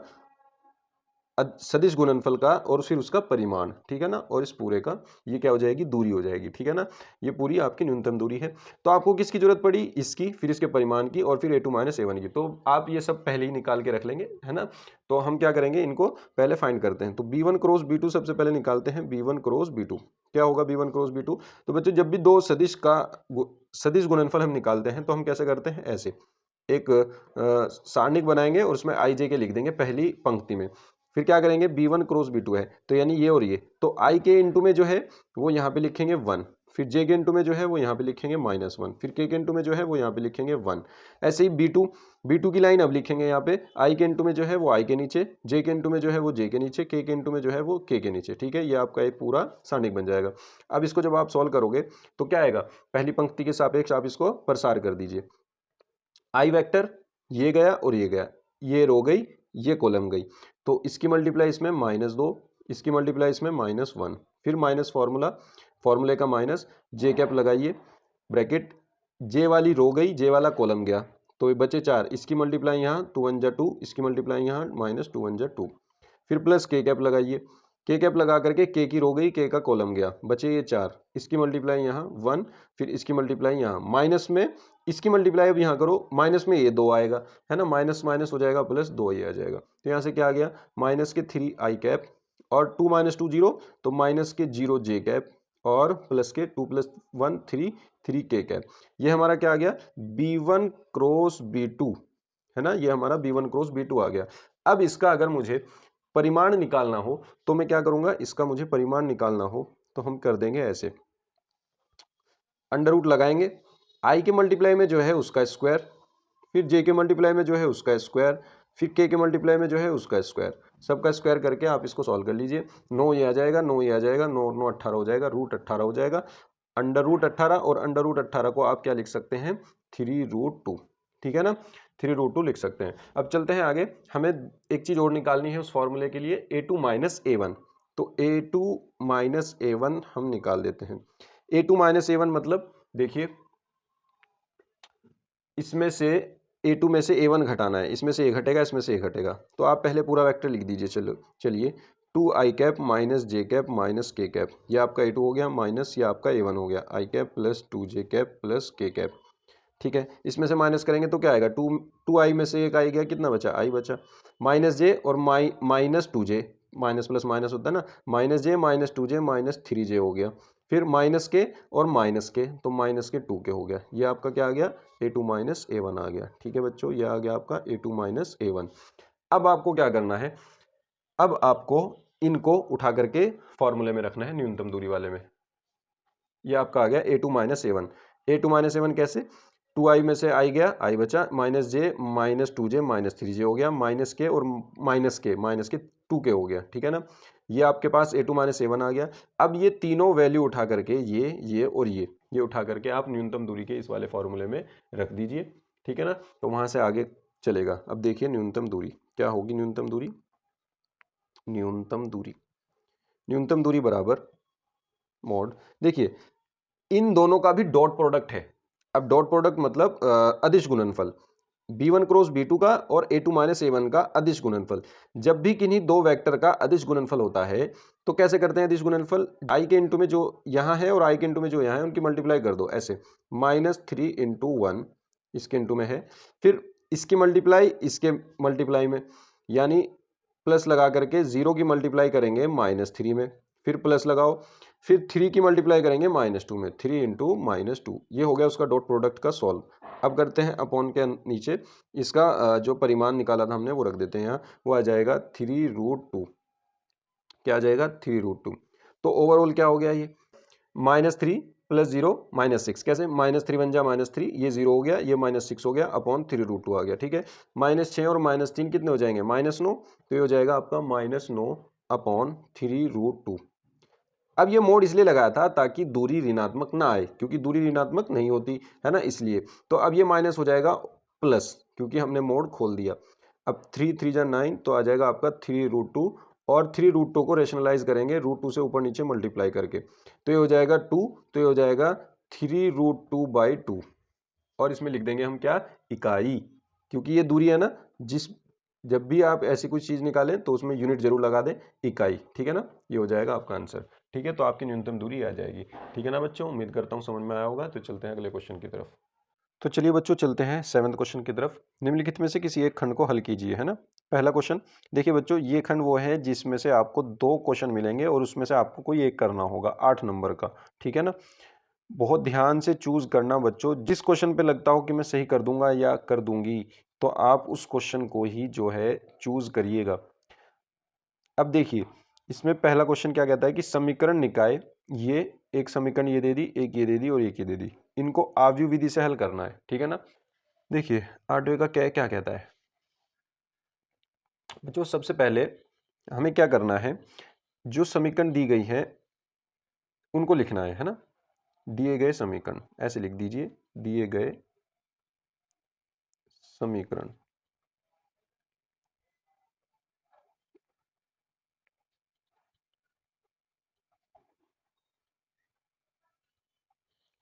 सदिश गुणनफल का और फिर उसका परिमाण। ठीक है ना, और इस पूरे का ये क्या हो जाएगी, दूरी हो जाएगी। ठीक है ना, ये पूरी आपकी न्यूनतम दूरी है। तो आपको किसकी जरूरत पड़ी, इसकी, फिर इसके परिमाण की, और फिर A2 माइनस A1 की। तो आप ये सब पहले ही निकाल के रख लेंगे, है ना। तो हम क्या करेंगे, इनको पहले फाइंड करते हैं। तो B1 क्रॉस B2 सबसे पहले निकालते हैं। B1 क्रॉस B2 क्या होगा, B1 क्रॉस B2। तो बच्चों जब भी दो सदिश का सदिश गुणनफल हम निकालते हैं तो हम कैसे करते हैं, ऐसे एक सारणिक बनाएंगे और उसमें आई जे के लिख देंगे पहली पंक्ति में। फिर क्या करेंगे, B1 क्रॉस B2 है तो यानी ये और ये, तो आई के इंटू में जो है वो यहाँ पे लिखेंगे 1, फिर जे के इंटू में जो है वो यहाँ पे लिखेंगे -1, फिर के इंटू में जो है वो यहाँ पे लिखेंगे 1। ऐसे ही B2 की लाइन अब लिखेंगे यहाँ पे, आई के इंटू में जो है वो आई के नीचे, जे के इंटू में जो है वो जे के नीचे, के इंटू में जो है वो के नीचे। ठीक है, ये आपका एक पूरा सारणिक बन जाएगा। अब इसको जब आप सॉल्व करोगे तो क्या आएगा, पहली पंक्ति के सापेक्ष आप इसको प्रसार कर दीजिए। आई वेक्टर ये गया और ये गया, ये रो गई, ये कॉलम गई, तो इसकी मल्टीप्लाई इसमें -2, इसकी मल्टीप्लाई इसमें -1, फिर माइनस फॉर्मूले का माइनस, जे कैप लगाइए, ब्रैकेट, जे वाली रो गई, जे वाला कॉलम गया, तो ये बचे 4, इसकी मल्टीप्लाई यहाँ 2 1 जा 2, इसकी मल्टीप्लाई यहाँ -2 1 जा 2, फिर प्लस के कैप लगाइए, के कैप लगा करके के की रो गई, के का कॉलम गया, बचे ये 4, इसकी मल्टीप्लाई यहाँ 1, फिर इसकी मल्टीप्लाई यहाँ, माइनस में इसकी मल्टीप्लाई अब यहाँ करो, माइनस में ये 2 आएगा, है ना, माइनस माइनस हो जाएगा प्लस 2 ये आ जाएगा। तो यहाँ से क्या आ गया, माइनस के 3 आई कैप और 2 - 2 0, तो माइनस के 0 जे कैप और प्लस के 2 + 1 3 के कैप। ये हमारा क्या आ गया, B1 क्रॉस B2, है ना, ये हमारा B1 क्रॉस B2 आ गया। अब इसका अगर मुझे परिमाण निकालना हो तो मैं क्या करूंगा, इसका मुझे परिमाण निकालना हो तो हम कर देंगे ऐसे, अंडर रूट लगाएंगे, आई के मल्टीप्लाई में जो है उसका स्क्वायर, फिर जे के मल्टीप्लाई में जो है उसका स्क्वायर, फिर के मल्टीप्लाई में जो है उसका स्क्वायर, सबका स्क्वायर करके आप इसको सॉल्व कर लीजिए। 9 ये आ जाएगा, 9 ये आ जाएगा, 9 9 18 हो जाएगा, रूट 18 हो जाएगा। अंडर रूट 18 और अंडर रूट 18 को आप क्या लिख सकते हैं, 3√2। ठीक है ना, 3√2 लिख सकते हैं। अब चलते हैं आगे, हमें एक चीज़ और निकालनी है उस फॉर्मूले के लिए, A2 माइनस A1। तो A2 माइनस A1 हम निकाल देते हैं। A2 माइनस A1 मतलब देखिए, इसमें से A2 में से A1 घटाना है, इसमें से A घटेगा, इसमें से A घटेगा, तो आप पहले पूरा वेक्टर लिख दीजिए। चलिए 2 आई कैप माइनस जे कैप माइनस के कैप, ये आपका A2 हो गया, माइनस ये आपका A1 हो गया, आई कैप प्लस 2 जे कैप प्लस के कैप। ठीक है, इसमें से माइनस करेंगे तो क्या आएगा, 2 आई में से एक आई गया, कितना बचा, आई बचा, माइनस जे और माइनस 2 जे, माइनस प्लस माइनस होता है ना, माइनस जे माइनस 2 जे माइनस 3 जे हो गया, फिर माइनस के और माइनस के, तो माइनस के 2 के हो गया। ये आपका क्या आ गया, A2 माइनस A1 आ गया। ठीक है बच्चों, ये आ गया आपका A2 माइनस A1। अब आपको क्या करना है, अब आपको इनको उठा करके फॉर्मूले में रखना है, न्यूनतम दूरी वाले में। ये आपका आ गया A2 minus A1। A2 minus A1 कैसे, 2i में से आई गया, आई बचा, माइनस जे माइनस 2 जे माइनस 3 जे हो गया, माइनस के और माइनस के 2 के हो गया। ठीक है ना, ये आपके पास A2 माइनस A1 आ गया। अब ये तीनों वैल्यू उठा करके, ये और ये उठा करके आप न्यूनतम दूरी के इस वाले फॉर्मूले में रख दीजिए। ठीक है ना, तो वहाँ से आगे चलेगा। अब देखिए न्यूनतम दूरी क्या होगी, न्यूनतम दूरी बराबर मोड, देखिए इन दोनों का भी डॉट प्रोडक्ट है। अब डॉट प्रोडक्ट मतलब अदिश गुणनफल, B1 क्रॉस B2 का और A2 माइनस A1 का अदिश गुणनफल। जब भी किन्हीं दो वेक्टर का अदिश गुणनफल होता है तो कैसे करते हैं अदिश गुणनफल, आई के इंटू में जो यहाँ है और आई के इंटू में जो यहाँ है उनकी मल्टीप्लाई कर दो, ऐसे -3 × 1 इसके इंटू में है, फिर इसकी मल्टीप्लाई इसके मल्टीप्लाई में, यानी प्लस लगा करके 0 की मल्टीप्लाई करेंगे -3 में, फिर प्लस लगाओ, फिर 3 की मल्टीप्लाई करेंगे -2 में, 3 इंटू -2, ये हो गया उसका डॉट प्रोडक्ट का सॉल्व। अब करते हैं अपॉन के नीचे इसका जो परिमाण निकाला था हमने वो रख देते हैं यहाँ, वो आ जाएगा 3√2। क्या आ जाएगा 3√2। तो ओवरऑल क्या हो गया ये -3 प्लस 0 -6, कैसे -3 बन जा -3, ये 0 हो गया, ये -6 हो गया, अपॉन 3√2 आ गया। ठीक है, -6 और -3 कितने हो जाएंगे -9, तो ये हो जाएगा आपका -9 अपॉन 3√2। अब ये मोड इसलिए लगाया था ताकि दूरी ऋणात्मक ना आए, क्योंकि दूरी ऋणात्मक नहीं होती है ना, इसलिए। तो अब ये माइनस हो जाएगा प्लस, क्योंकि हमने मोड खोल दिया। अब 3 3 जा 9, तो आ जाएगा आपका 3√2, और 3√2 को रेशनलाइज करेंगे √2 से ऊपर नीचे मल्टीप्लाई करके, तो ये हो जाएगा 2, तो ये हो जाएगा 3√2/2, और इसमें लिख देंगे हम क्या, इकाई, क्योंकि ये दूरी है ना, जब भी आप ऐसी कुछ चीज निकालें तो उसमें यूनिट जरूर लगा दें, इकाई। ठीक है ना, ये हो जाएगा आपका आंसर। ठीक है, तो आपकी न्यूनतम दूरी आ जाएगी। ठीक है ना बच्चों, उम्मीद करता हूँ समझ में आया होगा। तो चलते हैं अगले क्वेश्चन की तरफ। तो चलिए बच्चों, चलते हैं 7वें क्वेश्चन की तरफ। निम्नलिखित में से किसी एक खंड को हल कीजिए, है ना। पहला क्वेश्चन देखिए बच्चों, ये खंड वो है जिसमें से आपको 2 क्वेश्चन मिलेंगे और उसमें से आपको कोई एक करना होगा 8 नंबर का। ठीक है ना, बहुत ध्यान से चूज करना बच्चों, जिस क्वेश्चन पे लगता हो कि मैं सही कर दूंगा या कर दूंगी, तो आप उस क्वेश्चन को ही जो है चूज करिएगा। अब देखिए, इसमें पहला क्वेश्चन क्या कहता है कि समीकरण निकाय, ये एक समीकरण ये दे दी, एक ये दे दी और एक ये दे दी, इनको आव्यूह विधि से हल करना है। ठीक है ना, देखिए 8वें का क्या क्या कहता है बच्चों। सबसे पहले हमें क्या करना है, जो समीकरण दी गई है उनको लिखना है ना। दिए गए समीकरण ऐसे लिख दीजिए, दिए गए समीकरण।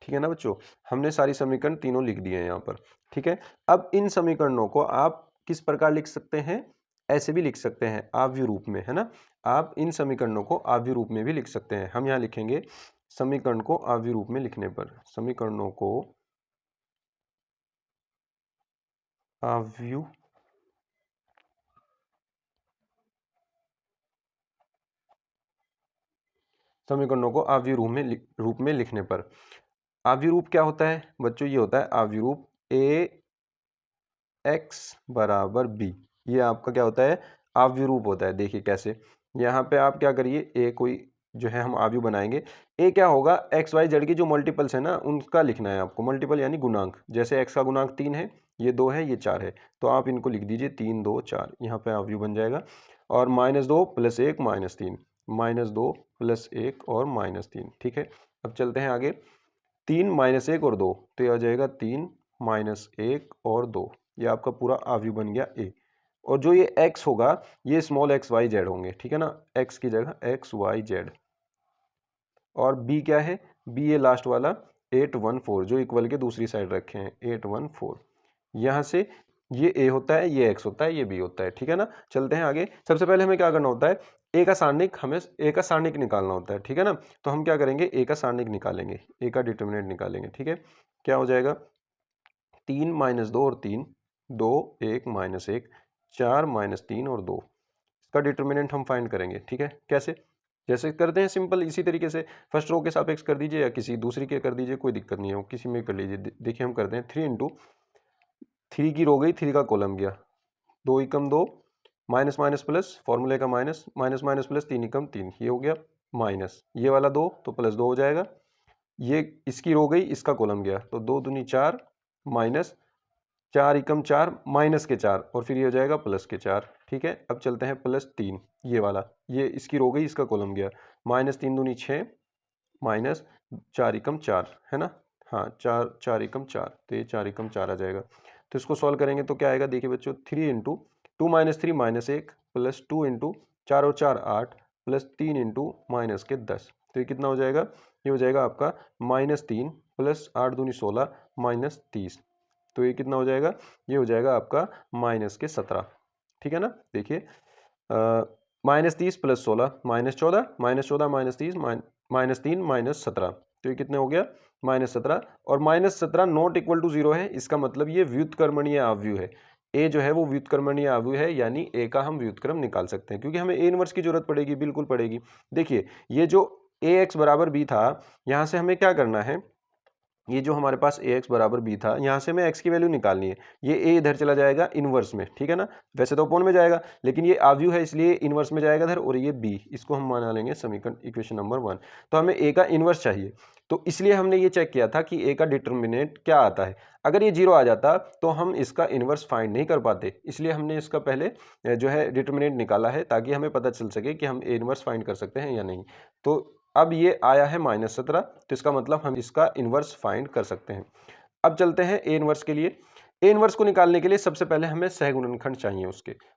ठीक है ना बच्चों, हमने सारी समीकरण तीनों लिख दिए हैं यहाँ पर। ठीक है, अब इन समीकरणों को आप किस प्रकार लिख सकते हैं, ऐसे भी लिख सकते हैं आव्यूह रूप में, है ना। आप इन समीकरणों को आव्यूह रूप में भी लिख सकते हैं। हम यहाँ लिखेंगे समीकरण को आव्यूह रूप में लिखने पर, समीकरणों को आव्यूह समीकरणों को आव्यूह रूप में लिखने पर, आव्यूह रूप क्या होता है बच्चों, ये होता है आव्यूह रूप ax बराबर b। ये आपका क्या होता है, आव्यूह रूप होता है। देखिए कैसे, यहाँ पे आप क्या करिए, a कोई जो है हम आव्यूह बनाएंगे, a क्या होगा, एक्स वाई जेड की जो मल्टीपल्स है ना उनका लिखना है आपको, मल्टीपल यानी गुणांक। जैसे x का गुणांक 3 है, ये 2 है, ये 4 है, तो आप इनको लिख दीजिए 3 2 4, यहाँ पे आव्यूह बन जाएगा। और -2 + 1 -3, -2 + 1 और -3। ठीक है, अब चलते हैं आगे, 3 -1 और 2, तो यह आ जाएगा 3 -1 और 2, ये आपका पूरा आव्यूह बन गया ए। और जो ये x होगा, ये स्मॉल x y z होंगे। ठीक है ना, x की जगह x y z। और b क्या है, b ये लास्ट वाला 814, जो इक्वल के दूसरी साइड रखे हैं 814। यहाँ से ये a होता है, ये x होता है, ये b होता है। ठीक है ना, चलते हैं आगे। सबसे पहले हमें क्या करना होता है, a का सारणिक, हमें a का सारणिक निकालना होता है। ठीक है ना, तो हम क्या करेंगे, a का सारणिक निकालेंगे, a का डिटर्मिनेंट निकालेंगे। ठीक है, क्या हो जाएगा, 3 -2 और 3, 2 1 -1, 4 -3 और 2, इसका डिटर्मिनेंट हम फाइंड करेंगे। ठीक है, कैसे, जैसे करते हैं सिंपल, इसी तरीके से फर्स्ट रो के सापेक्ष कर दीजिए या किसी दूसरी के कर दीजिए, कोई दिक्कत नहीं है, वो किसी में कर लीजिए। देखिए हम करते हैं 3 इंटू 3 की रो गई, 3 का कॉलम गया, 2 एकम 2, माइनस माइनस प्लस, फॉर्मूले का माइनस, माइनस माइनस प्लस, 3 एकम 3, ये हो गया माइनस, ये वाला 2 तो +2 हो जाएगा, ये इसकी रो गई, इसका कॉलम गया, तो 2 दूनी 4, माइनस 4 एकम 4, माइनस के 4, और फिर ये हो जाएगा प्लस के 4। ठीक है, अब चलते हैं +3, ये वाला, ये इसकी रो गई, इसका कॉलम गया, -3 दूनी 6, माइनस 4 एकम 4, है ना। हाँ, 4 एकम 4, तो ये 4 एकम 4 आ जाएगा। तो इसको सॉल्व करेंगे तो क्या आएगा, देखिए बच्चों, 3 इंटू 2 - 3 -1 प्लस 2 इंटू 4 और 4 8 प्लस 3 इंटू -10, तो ये कितना हो जाएगा, ये हो जाएगा आपका -3 प्लस 8 दूनी 16 -30, तो ये कितना हो जाएगा, ये हो जाएगा आपका -17। ठीक है ना, देखिए -30 + 16 -14, -14 -30 -3 -17, तो ये कितने हो गया, -17। और -17 नॉट इक्वल टू 0 है, इसका मतलब ये व्युत्क्रमणीय आव्यूह है। ए जो है वो व्युत्क्रमणीय अवयव है, यानी ए का हम व्युत्क्रम निकाल सकते हैं, क्योंकि हमें ए इनवर्स की जरूरत पड़ेगी, बिल्कुल पड़ेगी। देखिए ये जो ए एक्स बराबर बी था, यहाँ से हमें क्या करना है, ये जो हमारे पास ए एक्स बराबर बी था, यहाँ से हमें एक्स की वैल्यू निकालनी है। ये ए इधर चला जाएगा इनवर्स में, ठीक है ना, वैसे तो अपोन में जाएगा, लेकिन ये अवयव है इसलिए इनवर्स में जाएगा इधर, और ये बी, इसको हम मान लेंगे समीकरण इक्वेशन नंबर 1। तो हमें ए का इनवर्स चाहिए, तो इसलिए हमने ये चेक किया था कि ए का डिटर्मिनेंट क्या आता है। अगर ये 0 आ जाता तो हम इसका इनवर्स फाइंड नहीं कर पाते, इसलिए हमने इसका पहले जो है डिटर्मिनेंट निकाला है, ताकि हमें पता चल सके कि हम ए इनवर्स फाइंड कर सकते हैं या नहीं। तो अब ये आया है -17, तो इसका मतलब हम इसका इनवर्स फाइंड कर सकते हैं। अब चलते हैं ए इनवर्स के लिए। ए इनवर्स को निकालने के लिए सबसे पहले हमें सहगुणनखंड चाहिए,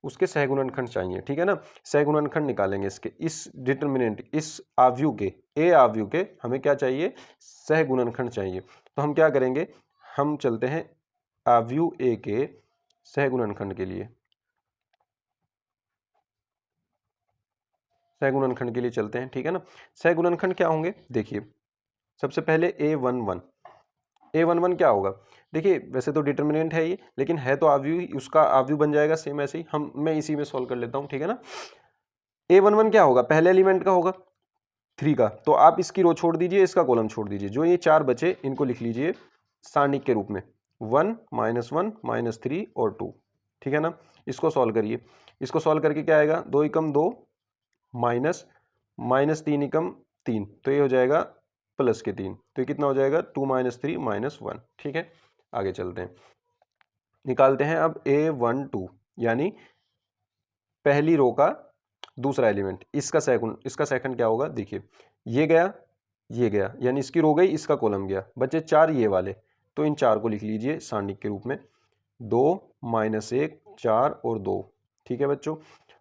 उसके सहगुणनखंड चाहिए, ठीक है ना। सहगुणनखंड निकालेंगे इसके, इस डिटर्मिनेंट, इस आव्यूह के, ए आव्यूह के हमें क्या चाहिए, सहगुणनखंड चाहिए। तो हम क्या करेंगे, हम चलते हैं आव्यूह ए के सहगुणनखंड के लिए, सहगुणनखंड के लिए चलते हैं, ठीक है ना। सहगुणनखंड क्या होंगे, देखिए सबसे पहले A11, A11 क्या होगा, देखिए वैसे तो डिटर्मिनेंट है ये, लेकिन है तो आव्यूह, उसका आव्यूह बन जाएगा सेम ऐसे ही, मैं इसी में सॉल्व कर लेता हूँ, ठीक है ना। A11 क्या होगा, पहले एलिमेंट का होगा 3 का, तो आप इसकी रो छोड़ दीजिए, इसका कॉलम छोड़ दीजिए, जो ये 4 बचे इनको लिख लीजिए सारणिक के रूप में, 1 -1 -3 और 2, ठीक है ना। इसको सॉल्व करिए, इसको सॉल्व करके क्या आएगा, 2 एकम 2 माइनस -3 एकम 3, तो ये हो जाएगा प्लस के 3, तो ये कितना हो जाएगा 2 - 3 -1, ठीक है। आगे चलते हैं, निकालते हैं अब A12, यानी पहली रो का दूसरा एलिमेंट, इसका सेकंड क्या होगा, देखिए ये गया, यानी इसकी रो गई, इसका कॉलम गया, बचे 4 ये वाले, तो इन 4 को लिख लीजिए सारणिक के रूप में, 2 -1 4 और 2, ठीक है बच्चों।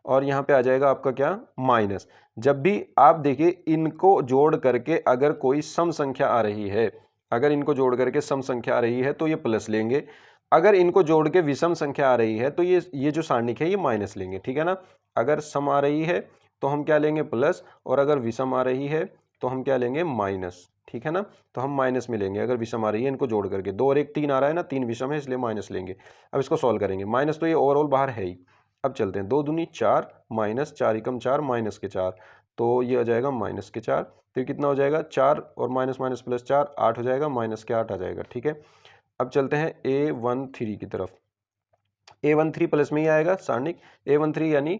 और यहाँ पे आ जाएगा आपका क्या, माइनस। जब भी आप देखिए इनको जोड़ करके अगर कोई सम संख्या आ रही है, अगर इनको जोड़ करके सम संख्या आ रही है तो ये प्लस लेंगे, अगर इनको जोड़ के विषम संख्या आ रही है तो ये जो सारणिक है ये माइनस लेंगे, ठीक है ना। अगर सम आ रही है तो हम क्या लेंगे, प्लस, और अगर विषम आ रही है तो हम क्या लेंगे, माइनस, ठीक है ना। तो हम माइनस में लेंगे अगर विषम आ रही है, इनको जोड़ करके, 2 और 1 3 आ रहा है ना, 3 विषम है इसलिए माइनस लेंगे। अब इसको सॉल्व करेंगे, माइनस तो ये ओवरऑल बाहर है ही। अब चलते हैं, 2 दूनी 4 माइनस 4 एकम 4 माइनस के 4, तो ये आ जाएगा माइनस के 4, तो ये कितना हो जाएगा, 4 और माइनस माइनस प्लस 4 8 हो जाएगा, माइनस के 8 आ जाएगा, ठीक है। अब चलते हैं A13 की तरफ, A13 प्लस में ही आएगा सारणिक, A13 यानी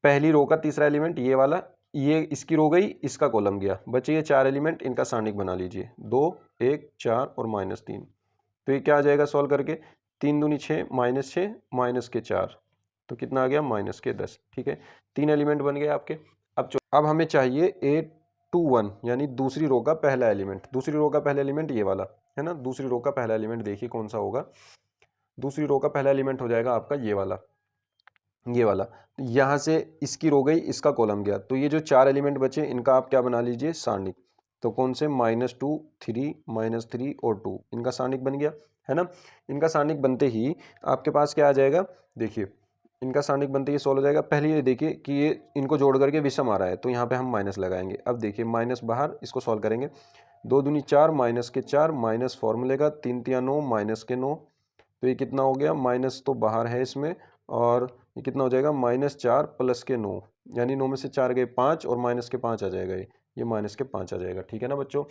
पहली रो का तीसरा एलिमेंट ये वाला, ये इसकी रो गई, इसका कॉलम गया, बचे ये 4 एलिमेंट, इनका सारणिक बना लीजिए, 2 1 4 और -3, तो ये क्या आ जाएगा सॉल्व करके, 3 दूनी 6 -6 माइनस के 4, तो कितना आ गया, माइनस के 10, ठीक है। 3 एलिमेंट बन गए आपके। अब हमें चाहिए A21, यानी दूसरी रो का पहला एलिमेंट, दूसरी रो का पहला एलिमेंट ये वाला है ना, दूसरी रो का पहला एलिमेंट देखिए कौन सा होगा, दूसरी रो का पहला एलिमेंट हो जाएगा आपका ये वाला, ये वाला। यहाँ से इसकी रो गई, इसका कॉलम गया, तो ये जो 4 एलिमेंट बचे इनका आप क्या बना लीजिए, सारणिक। तो कौन से, -2 3 -3 और 2, इनका सारणिक बन गया है ना। इनका सारणिक बनते ही आपके पास क्या आ जाएगा, देखिए इनका सारणिक बनते ही सॉल्व हो जाएगा। पहले ये देखिए कि ये इनको जोड़ करके विषम आ रहा है, तो यहाँ पे हम माइनस लगाएंगे। अब देखिए माइनस बाहर, इसको सॉल्व करेंगे, 2 दूनी 4 माइनस के 4 माइनस फॉर्मूले का 3 तिया 9 माइनस के 9, तो ये कितना हो गया, माइनस तो बाहर है इसमें, और ये कितना हो जाएगा, -4 प्लस के 9, यानी 9 में से 4 गए 5 और माइनस के 5 आ जाएगा, ये माइनस के 5 आ जाएगा, ठीक है ना बच्चों।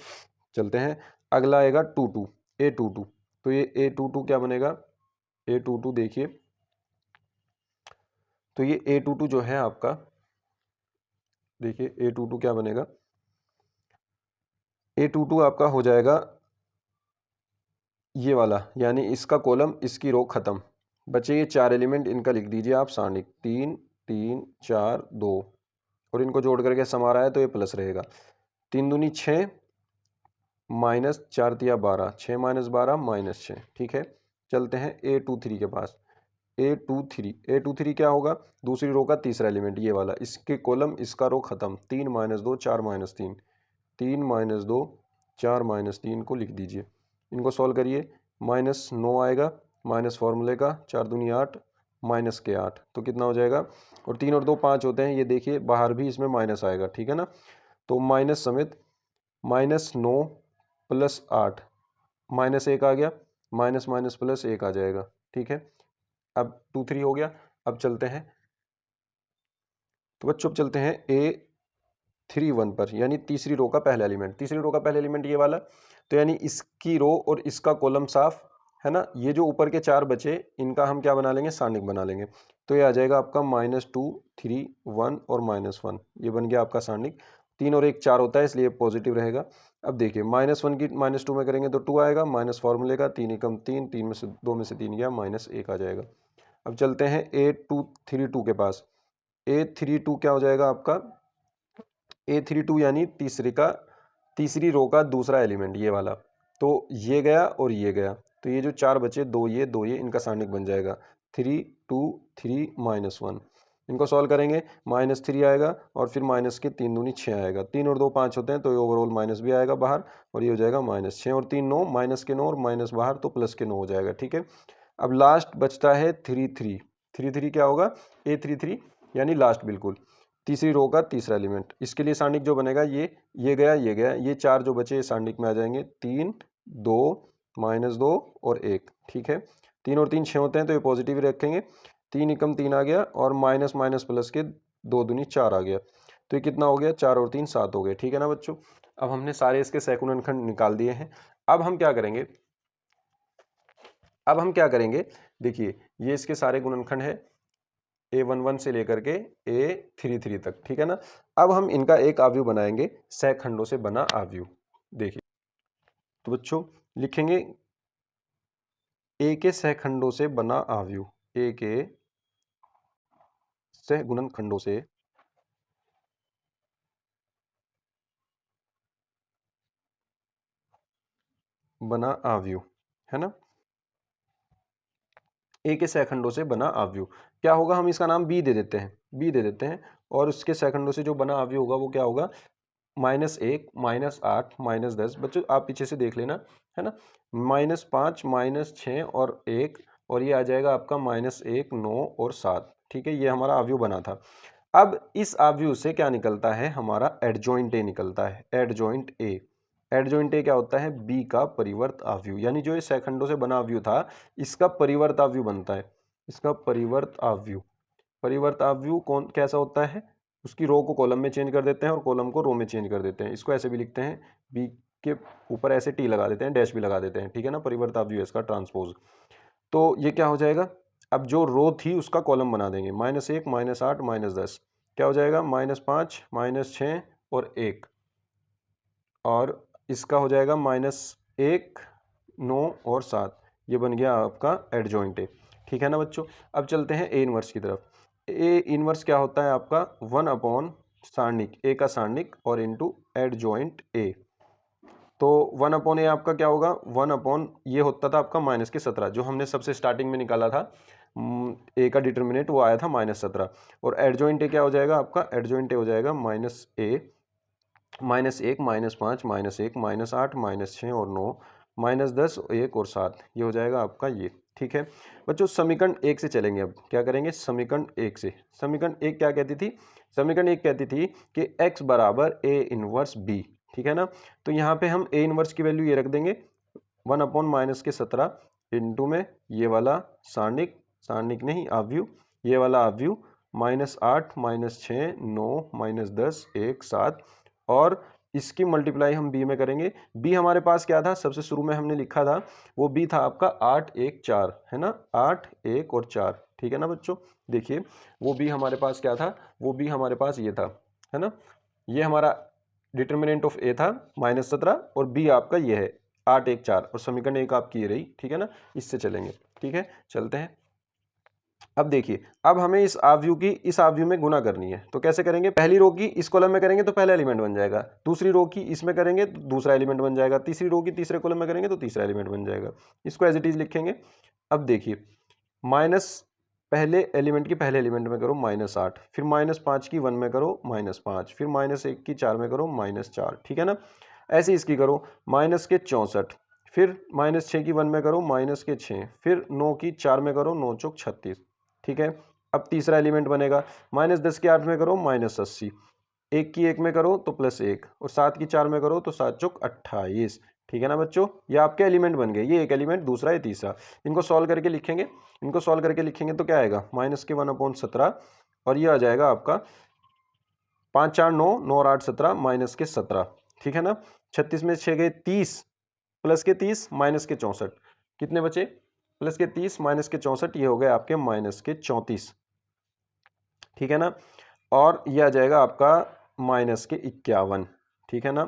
चलते हैं, अगला आएगा 22, A22, तो ये A22 क्या बनेगा, A22 देखिए, तो ये A22 जो है आपका, देखिए A22 क्या बनेगा, A22 आपका हो जाएगा ये वाला, यानी इसका कॉलम, इसकी रो खत्म, बचे ये 4 एलिमेंट, इनका लिख दीजिए आप सारणिक, 3 3 4 2, और इनको जोड़ करके सम आ रहा है तो ये प्लस रहेगा, 3 दूनी 6 माइनस 4 तिया 12, 6 - 12 -6, ठीक है। चलते हैं A23 के पास, A23 क्या होगा, दूसरी रो का तीसरा एलिमेंट ये वाला, इसके कॉलम, इसका रो खत्म, 3 -2 4 -3, 3 -2 4 -3 को लिख दीजिए, इनको सॉल्व करिए, -9 आएगा, माइनस फॉर्मूले का, 4 दूनी 8 माइनस के 8, तो कितना हो जाएगा, और 3 और 2 5 होते हैं, ये देखिए बाहर भी इसमें माइनस आएगा, ठीक है ना। तो माइनस समेत -9 + 8 -1 आ गया, माइनस माइनस प्लस 1 आ जाएगा, ठीक है। अब 2 3 हो गया। अब चलते हैं, तो बच्चों अब चलते हैं A31 पर, यानी तीसरी रो का पहला एलिमेंट। तीसरी रो का पहला एलिमेंट ये वाला, तो यानी इसकी रो और इसका कॉलम साफ है ना। ये जो ऊपर के 4 बचे इनका हम क्या बना लेंगे, सारणिक बना लेंगे। तो ये आ जाएगा आपका -2 3 1 और -1, ये बन गया आपका सारणिक। 3 और 1 4 होता है, इसलिए पॉजिटिव रहेगा। अब देखिए -1 की -2 में करेंगे तो 2 आएगा, माइनस फॉर्मूले का 3 एकम 3, 3 में से 2 में से 3 गया, -1 आ जाएगा। अब चलते हैं A232 के पास। A32 क्या हो जाएगा आपका, A32 यानी तीसरी रो का दूसरा एलिमेंट ये वाला। तो ये गया और ये गया, तो ये जो 4 बचे, 2 ये इनका सारणिक बन जाएगा 3 2 3 -1। इनको सॉल्व करेंगे, -3 आएगा और फिर माइनस के 3 दूनी 6 आएगा। 3 और 2 5 होते हैं, तो ओवरऑल माइनस भी आएगा बाहर, और ये हो जाएगा -6 और 3 9, माइनस के 9 और माइनस बाहर, तो प्लस के 9 हो जाएगा। ठीक है, अब लास्ट बचता है 3 क्या होगा, A33 यानी लास्ट बिल्कुल तीसरी रो का तीसरा एलिमेंट। इसके लिए सारणिक जो बनेगा, ये गया ये गया, ये 4 जो बचे सारणिक में आ जाएंगे 3 2 -2 और 1। ठीक है, 3 और 3 6 होते हैं, तो ये पॉजिटिव रखेंगे। 3 एकम 3 आ गया और माइनस माइनस प्लस के 2 दूनी 4 आ गया, तो ये कितना हो गया, 4 और 3 7 हो गए। ठीक है ना बच्चों, अब हमने सारे इसके सैकुणनखंड निकाल दिए हैं। अब हम क्या करेंगे, देखिए ये इसके सारे गुणनखंड है A11 से लेकर के A33 तक। ठीक है ना, अब हम इनका एक आव्यूह बनाएंगे, सैखंडों से बना आव्यूह। देखिए तो बच्चों लिखेंगे A के सैखंडों से बना आव्यूह, A के सहगुणनखंडों से बना आव्यूह, है ना। A के सैखंडों से बना आव्यूह क्या होगा, हम इसका नाम B दे देते हैं, और उसके सैखंडों से जो बना आव्यूह होगा वो क्या होगा, -1 -8 -10। बच्चों आप पीछे से देख लेना, है ना। -5 -6 और 1, और ये आ जाएगा आपका -1 9 और 7। ठीक है, ये हमारा आव्यूह बना था। अब इस आव्यूह से क्या निकलता है, हमारा एडजॉइंट ए निकलता है। एडजॉइंट ए क्या होता है, बी का परिवर्त आव्यूह, यानी जो ये सैखंडों से बना आव्यूह था इसका परिवर्त आव्यूह बनता है। इसका परिवर्त आव्यूह कौन कैसा होता है, उसकी रो को कॉलम में चेंज कर देते हैं और कॉलम को रो में चेंज कर देते हैं। इसको ऐसे भी लिखते हैं, बी के ऊपर ऐसे टी लगा देते हैं, डैश भी लगा देते हैं। ठीक है ना, परिवर्त आव्यूह इसका ट्रांसपोज। तो ये क्या हो जाएगा, अब जो रो थी उसका कॉलम बना देंगे, -1 -8 -10, क्या हो जाएगा, -5 -6 और 1, और इसका हो जाएगा -1 9 और 7। ये बन गया आपका एडजॉइंट ए। ठीक है ना बच्चों, अब चलते हैं ए इनवर्स की तरफ। ए इनवर्स क्या होता है आपका, 1 सारणिक, ए का सारणिक और इंटू एडजॉइंट ए। तो 1 ए आपका क्या होगा, 1 ये होता था आपका -17, जो हमने सबसे स्टार्टिंग में निकाला था। ए का डिटर्मिनेंट वो आया था -17, और एडजॉइंट ए क्या हो जाएगा आपका, एडजॉइंट ए हो जाएगा -1 -5 -1 -8 -6 और 9 -10 1 और 7, ये हो जाएगा आपका ये। ठीक है बच्चों, समीकरण 1 से चलेंगे। अब क्या करेंगे, समीकरण 1 से। समीकरण 1 क्या कहती थी, समीकरण 1 कहती थी कि x बराबर a इनवर्स b। ठीक है ना, तो यहाँ पे हम a इनवर्स की वैल्यू ये रख देंगे, 1/-17 इंटू में ये वाला सारणिक नहीं आव्यूह, ये वाला आव्यूह, -8 -6 9 -10 1 7, और इसकी मल्टीप्लाई हम b में करेंगे। b हमारे पास क्या था, सबसे शुरू में हमने लिखा था, वो b था आपका 8 1 4, है ना, 8 1 और 4। ठीक है ना बच्चों, देखिए वो b हमारे पास क्या था, वो b हमारे पास ये था, है ना। ये हमारा डिटर्मिनेंट ऑफ a था -17, और b आपका ये है 8 1 4, और समीकरण 1 आपकी ये रही। ठीक है ना, इससे चलेंगे। ठीक है, चलते हैं। अब देखिए, अब हमें इस आव्यूह में गुना करनी है, तो कैसे करेंगे, पहली रो की इस कॉलम में करेंगे तो पहला एलिमेंट बन जाएगा, दूसरी रो की इसमें करेंगे तो दूसरा एलिमेंट बन जाएगा, तीसरी रो की तीसरे कॉलम में करेंगे तो तीसरा एलिमेंट बन जाएगा। इसको एज इट इज लिखेंगे। अब देखिए, माइनस पहले एलिमेंट की पहले एलिमेंट में करो -8, फिर -5 की 1 में करो -5, फिर -1 की 4 में करो -4। ठीक है ना, ऐसे इसकी करो -64, फिर -6 की 1 में करो -6, फिर 9 की 4 में करो 9 चौक 36। ठीक है, अब तीसरा एलिमेंट बनेगा, -10 की 8 में करो -80, 1 की 1 में करो तो +1, और 7 की 4 में करो तो 7 चौक 28। ठीक है ना बच्चों, ये आपके एलिमेंट बन गए, ये एक एलिमेंट, दूसरा, ये तीसरा। इनको सॉल्व करके लिखेंगे, इनको सॉल्व करके लिखेंगे तो क्या आएगा, -1/17 और ये आ जाएगा आपका 5 4 9 9 और 8 17 -17। ठीक है ना, 36 में 6 गए 30, प्लस के 30 माइनस के 64, कितने बचे, प्लस के 30 माइनस के 64, ये हो गए आपके -34। ठीक है ना, और ये आ जाएगा आपका -51। ठीक है ना,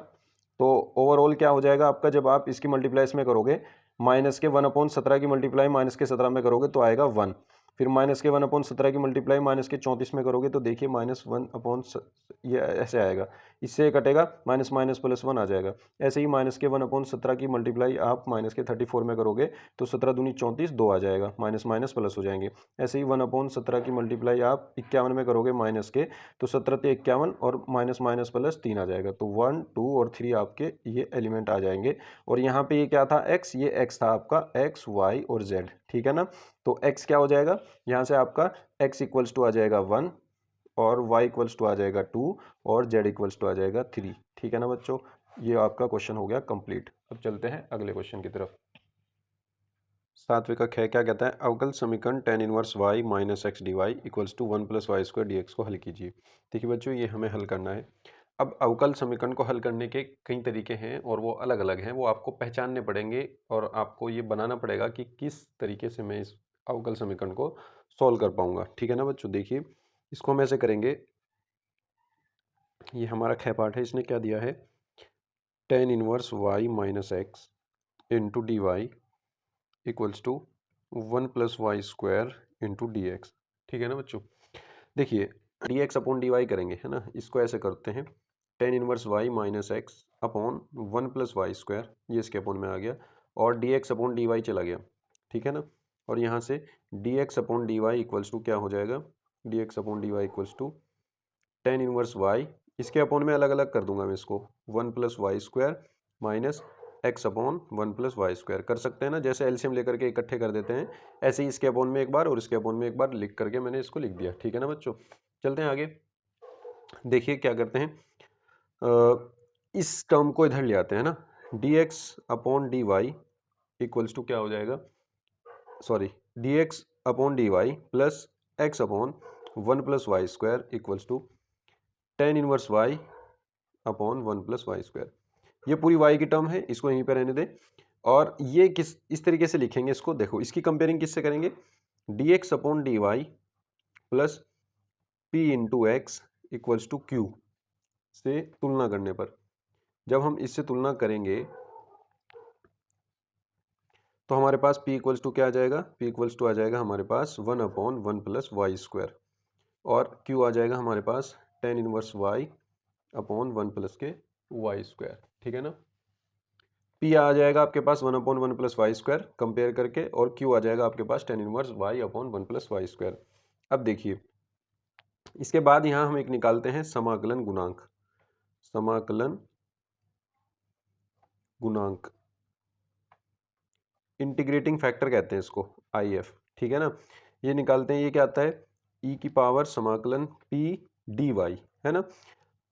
तो ओवरऑल क्या हो जाएगा आपका, जब आप इसकी मल्टीप्लाई इसमें करोगे, -1/17 की मल्टीप्लाई -17 में करोगे तो आएगा 1, फिर -1/17 की मल्टीप्लाई -34 में करोगे तो देखिए -1/, ये ऐसे आएगा, इससे कटेगा, माइनस माइनस प्लस 1 आ जाएगा। ऐसे ही -1/17 की मल्टीप्लाई आप -34 में करोगे तो 17 दूनी 34, 2 आ जाएगा, माइनस माइनस प्लस हो जाएंगे। ऐसे ही 1/17 की मल्टीप्लाई आप 51 में करोगे माइनस के, तो 17 ते 51 और माइनस माइनस प्लस 3 आ जाएगा, तो 1 2 और 3 आपके ये एलिमेंट आ जाएंगे। और यहाँ पे ये क्या था, x, ये x था आपका, x y और z। ठीक है ना, तो x क्या हो जाएगा, यहाँ से आपका x इक्वल्स टू आ जाएगा 1 और y इक्वल्स टू आ जाएगा 2 और z इक्वल्स टू आ जाएगा 3। ठीक है ना बच्चों, ये आपका क्वेश्चन हो गया कंप्लीट। अब चलते हैं अगले क्वेश्चन की तरफ। 7वें का ख क्या कहता है, अवकल समीकरण tan inverse y minus x d y equals to 1 + y² dx को हल कीजिए। देखिए बच्चों, ये हमें हल करना है। अब अवकल समीकरण को हल करने के कई तरीके हैं और वो अलग अलग हैं, वो आपको पहचानने पड़ेंगे और आपको ये बनाना पड़ेगा कि किस तरीके से मैं इस अवकल समीकरण को सॉल्व कर पाऊंगा। ठीक है ना बच्चों, देखिए इसको हम ऐसे करेंगे, ये हमारा ख पार्ट है, इसने क्या दिया है, tan inverse y minus x into d y equals to 1 + y² into d x. ठीक है ना बच्चों, देखिए dx अपॉन dy करेंगे, है ना, इसको ऐसे करते हैं, tan inverse y minus x upon 1 + y², ये इसके अपॉन में आ गया, और dx अपॉन dy चला गया। ठीक है ना, और यहाँ से dx upon dy equals to क्या हो जाएगा, dx upon dy equals to tan inverse y, इसके अपॉन में अलग अलग कर दूंगा मैं इसको, 1 + y² minus x upon 1 + y² कर सकते हैं ना, जैसे एलसीएम लेकर के इकट्ठे कर देते हैं, ऐसे ही इसके अपॉन में एक बार और इसके अपॉन में एक बार लिख करके मैंने इसको लिख दिया। ठीक है ना बच्चों, चलते हैं आगे, देखिए क्या करते हैं, इस टर्म को इधर ले आते हैं ना, dx upon dy equals to क्या हो जाएगा, sorry, dx upon dy plus x upon 1 + y² equals to tan inverse y upon 1 + y²। ये पूरी y की टर्म है, इसको यहीं पे रहने दें, और ये किस इस तरीके से लिखेंगे इसको, देखो इसकी कंपेयरिंग किससे करेंगे, dx upon dy plus p into x equals to q से तुलना करने पर, जब हम इससे तुलना करेंगे तो हमारे पास p इक्वल्स टू क्या आ जाएगा, p इक्वल्स टू आ जाएगा हमारे पास 1/1 + y² और q आ जाएगा हमारे पास tan इनवर्स y अपॉन 1 + के y²। ठीक है ना, p आ जाएगा आपके पास 1/1 + y² कंपेयर करके, और q आ जाएगा आपके पास tan inverse y upon 1 + y²। अब देखिए इसके बाद यहाँ हम एक निकालते हैं समाकलन गुणांक, समाकलन गुणांक, इंटीग्रेटिंग फैक्टर कहते हैं इसको, IF। ठीक है ना, ये निकालते हैं, ये क्या आता है, e की पावर समाकलन p dy, है ना,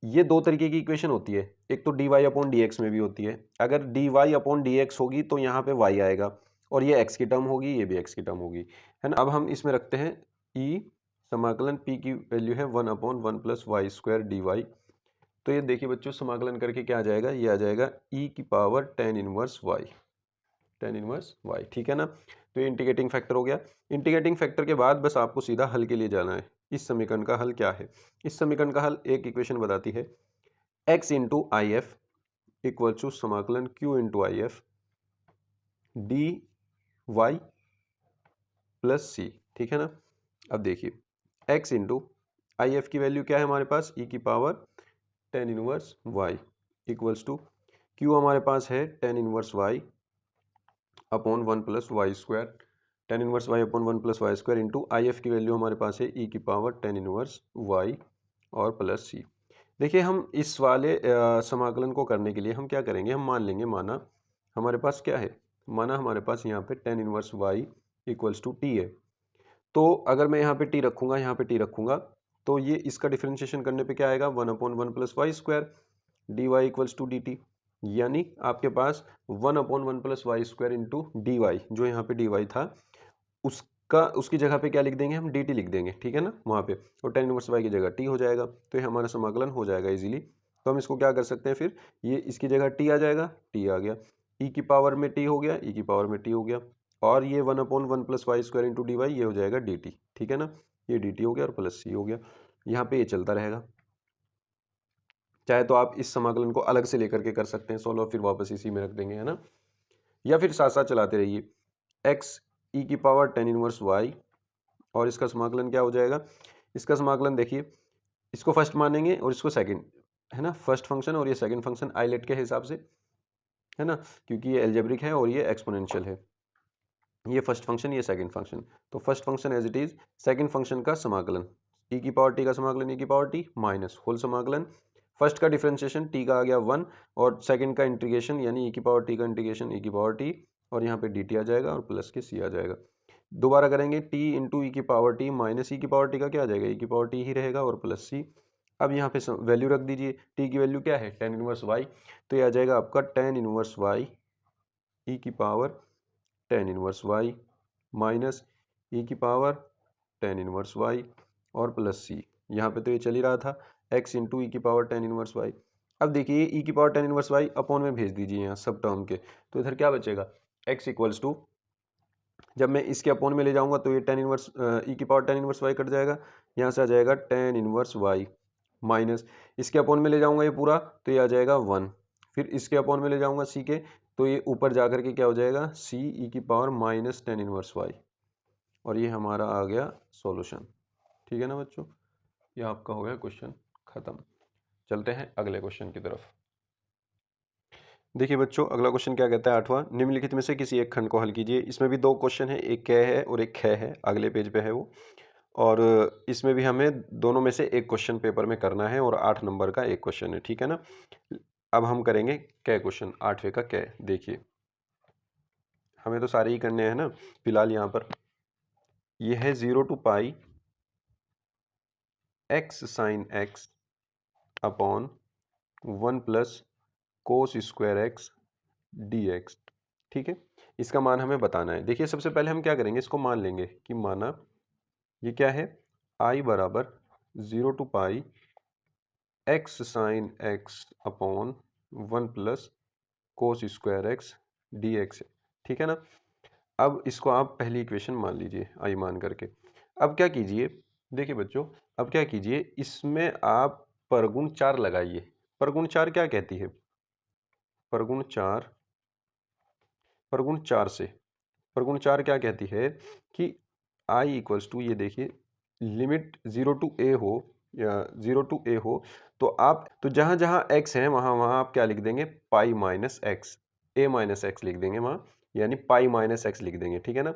ये दो तरीके की इक्वेशन होती है, एक तो dy अपॉन डी एक्स में भी होती है, अगर dy अपॉन डी एक्स होगी तो यहाँ पे y आएगा और ये x की टर्म होगी, ये भी x की टर्म होगी, है ना। अब हम इसमें रखते हैं e, समाकलन p की वैल्यू है 1/1 + y² dy, तो ये देखिए बच्चों समाकलन करके क्या आ जाएगा, ये आ जाएगा e की power tan inverse y, tan inverse y। ठीक है ना, तो ये इंटीग्रेटिंग फैक्टर हो गया। इंटीग्रेटिंग फैक्टर के बाद बस आपको सीधा हल के लिए जाना है, इस समीकरण का हल क्या है, इस समीकरण का हल एक इक्वेशन बताती है, x into I F equal to समाकलन q into I F D Y plus C. ठीक है ना, अब देखिए x इंटू आई एफ की वैल्यू क्या है हमारे पास, e की power tan inverse y equals to q हमारे पास है tan inverse y upon 1 + y², tan inverse y upon 1 + y² into I F की वैल्यू हमारे पास है e की पावर tan इनवर्स y और प्लस सी। देखिए हम इस वाले समाकलन को करने के लिए हम क्या करेंगे, हम मान लेंगे, माना हमारे पास क्या है, माना हमारे पास यहाँ पे tan inverse y equals to t है, तो अगर मैं यहाँ पे t रखूँगा, यहाँ पे t रखूँगा, तो ये इसका डिफरेंशिएशन करने पे क्या आएगा, 1/1 + y² dy equals to dt। यानी आपके पास 1/1 + y² इंटू डी वाई, जो यहाँ पे डी वाई था उसकी जगह पे क्या लिख देंगे हम, dt लिख देंगे, ठीक है ना वहाँ पे, और tan इनवर्स y की जगह t हो जाएगा। तो ये हमारा समाकलन हो जाएगा इजीली। तो हम इसको क्या कर सकते हैं फिर, ये इसकी जगह t आ जाएगा, t आ गया, e की पावर में t हो गया, e की पावर में t हो गया, और ये 1/1 + y² इंटू डी वाई, ये हो जाएगा dt, ठीक है ना, ये dt हो गया और प्लस c हो गया। यहाँ पे ये चलता रहेगा। चाहे तो आप इस समाकलन को अलग से लेकर के कर सकते हैं सोल्व, और फिर वापस इसी में रख देंगे, है ना, या फिर साथ साथ चलाते रहिए। x e की पावर tan इनवर्स y, और इसका समाकलन क्या हो जाएगा, इसका समाकलन देखिए, इसको फर्स्ट मानेंगे और इसको सेकंड, है ना, फर्स्ट फंक्शन और ये सेकंड फंक्शन आइलेट के हिसाब से, है ना, क्योंकि ये एल्जेब्रिक है और ये एक्सपोनेंशियल है, ये फर्स्ट फंक्शन ये सेकंड फंक्शन। तो first function as it is, second function का समाकलन e की पावर t का समाकलन e की पावर t माइनस होल समाकलन, फर्स्ट का डिफरेंशिएशन t का आ गया 1, और सेकंड का इंटीग्रेशन यानी e की पावर t का इंटीग्रेशन e की पावर t, और यहाँ पे dt आ जाएगा और प्लस के c आ जाएगा। दोबारा करेंगे t इंटू ई की पावर टी माइनस ई की पावर टी का क्या आ जाएगा, ई की पावर टी ही रहेगा और प्लस सी। अब यहाँ पे वैल्यू रख दीजिए, t की वैल्यू क्या है, tan इनवर्स y, तो ये आ जाएगा आपका tan इनवर्स y ई की power tan inverse y minus e की पावर tan इनवर्स y और प्लस सी। यहाँ पे तो ये चल ही रहा था x इंटू ई की पावर tan इनवर्स y। अब देखिए ई की power tan inverse y upon में भेज दीजिए यहाँ सब टर्म के, तो इधर क्या बचेगा, x इक्वल्स टू, जब मैं इसके अपॉन में ले जाऊंगा तो ये tan इनवर्स ई की power tan inverse y cut जाएगा, यहाँ से आ जाएगा tan इनवर्स y माइनस, इसके अपॉन में ले जाऊंगा ये पूरा तो ये आ जाएगा 1, फिर इसके अपॉन में ले जाऊंगा c के, तो ये ऊपर जा करके क्या हो जाएगा c ई की power minus tan inverse y, और ये हमारा आ गया सॉल्यूशन। ठीक है ना बच्चों, ये आपका हो गया क्वेश्चन खत्म। चलते हैं अगले क्वेश्चन की तरफ। देखिए बच्चों, अगला क्वेश्चन क्या कहता है, आठवां, निम्नलिखित में से किसी एक खंड को हल कीजिए। इसमें भी दो क्वेश्चन है, एक कै है और एक ख है, अगले पेज पे है वो, और इसमें भी हमें दोनों में से एक क्वेश्चन पेपर में करना है और 8 नंबर का एक क्वेश्चन है, ठीक है ना। अब हम करेंगे कै क्वेश्चन, 8वें का कै। देखिए हमें तो सारे ही करने हैं ना फिलहाल। यहाँ पर ये है 0 to pi x sine x upon 1 plus cos square x D x, ठीक है, इसका मान हमें बताना है। देखिए सबसे पहले हम क्या करेंगे, इसको मान लेंगे कि माना ये क्या है, i बराबर 0 to pi x sine x upon 1 plus cos square x D x, ठीक है ना। अब इसको आप पहली इक्वेशन मान लीजिए i मान करके। अब क्या कीजिए, देखिए बच्चों, अब क्या कीजिए, इसमें आप परगुण 4 लगाइए। परगुण 4 क्या कहती है, परगुण 4, परगुण 4 से, परगुण 4 क्या कहती है कि i इक्वल्स टू, ये देखिए लिमिट 0 टू a हो या 0 टू a हो, तो आप तो जहाँ जहाँ x है वहाँ वहाँ आप क्या लिख देंगे, पाई minus x, a minus x लिख देंगे वहाँ, यानी पाई माइनस एक्स लिख देंगे, ठीक है ना।